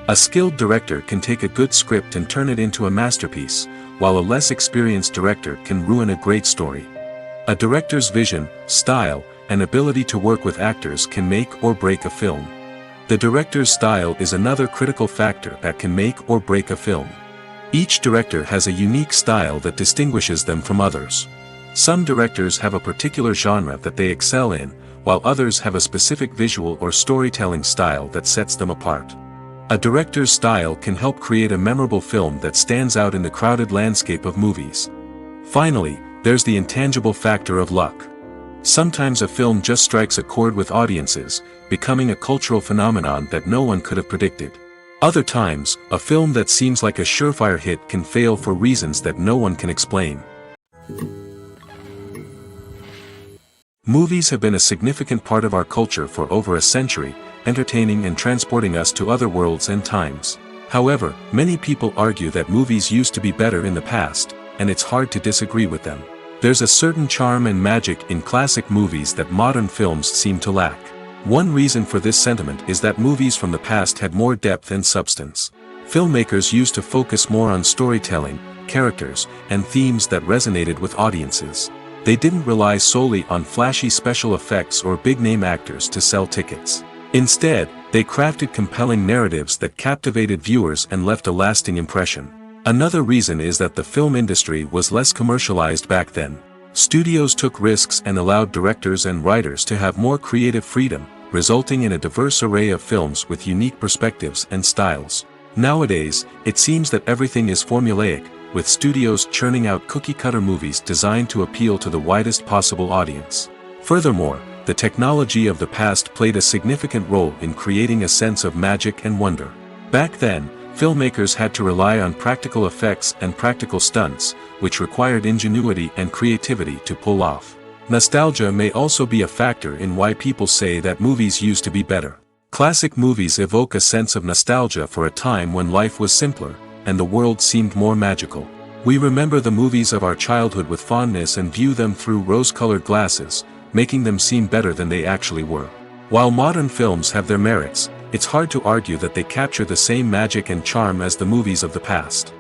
A skilled director can take a good script and turn it into a masterpiece, while a less experienced director can ruin a great story. A director's vision, style, and ability to work with actors can make or break a film. The director's style is another critical factor that can make or break a film. Each director has a unique style that distinguishes them from others. Some directors have a particular genre that they excel in, while others have a specific visual or storytelling style that sets them apart. A director's style can help create a memorable film that stands out in the crowded landscape of movies. Finally, there's the intangible factor of luck. Sometimes a film just strikes a chord with audiences, becoming a cultural phenomenon that no one could have predicted. Other times, a film that seems like a surefire hit can fail for reasons that no one can explain. Movies have been a significant part of our culture for over a century, entertaining and transporting us to other worlds and times. However, many people argue that movies used to be better in the past, and it's hard to disagree with them. There's a certain charm and magic in classic movies that modern films seem to lack. One reason for this sentiment is that movies from the past had more depth and substance. Filmmakers used to focus more on storytelling, characters, and themes that resonated with audiences. They didn't rely solely on flashy special effects or big-name actors to sell tickets. Instead, they crafted compelling narratives that captivated viewers and left a lasting impression. Another reason is that the film industry was less commercialized back then. Studios took risks and allowed directors and writers to have more creative freedom, resulting in a diverse array of films with unique perspectives and styles. Nowadays, it seems that everything is formulaic, with studios churning out cookie-cutter movies designed to appeal to the widest possible audience. Furthermore, the technology of the past played a significant role in creating a sense of magic and wonder. Back then, filmmakers had to rely on practical effects and practical stunts, which required ingenuity and creativity to pull off. Nostalgia may also be a factor in why people say that movies used to be better. Classic movies evoke a sense of nostalgia for a time when life was simpler, and the world seemed more magical. We remember the movies of our childhood with fondness and view them through rose-colored glasses, making them seem better than they actually were. While modern films have their merits, it's hard to argue that they capture the same magic and charm as the movies of the past.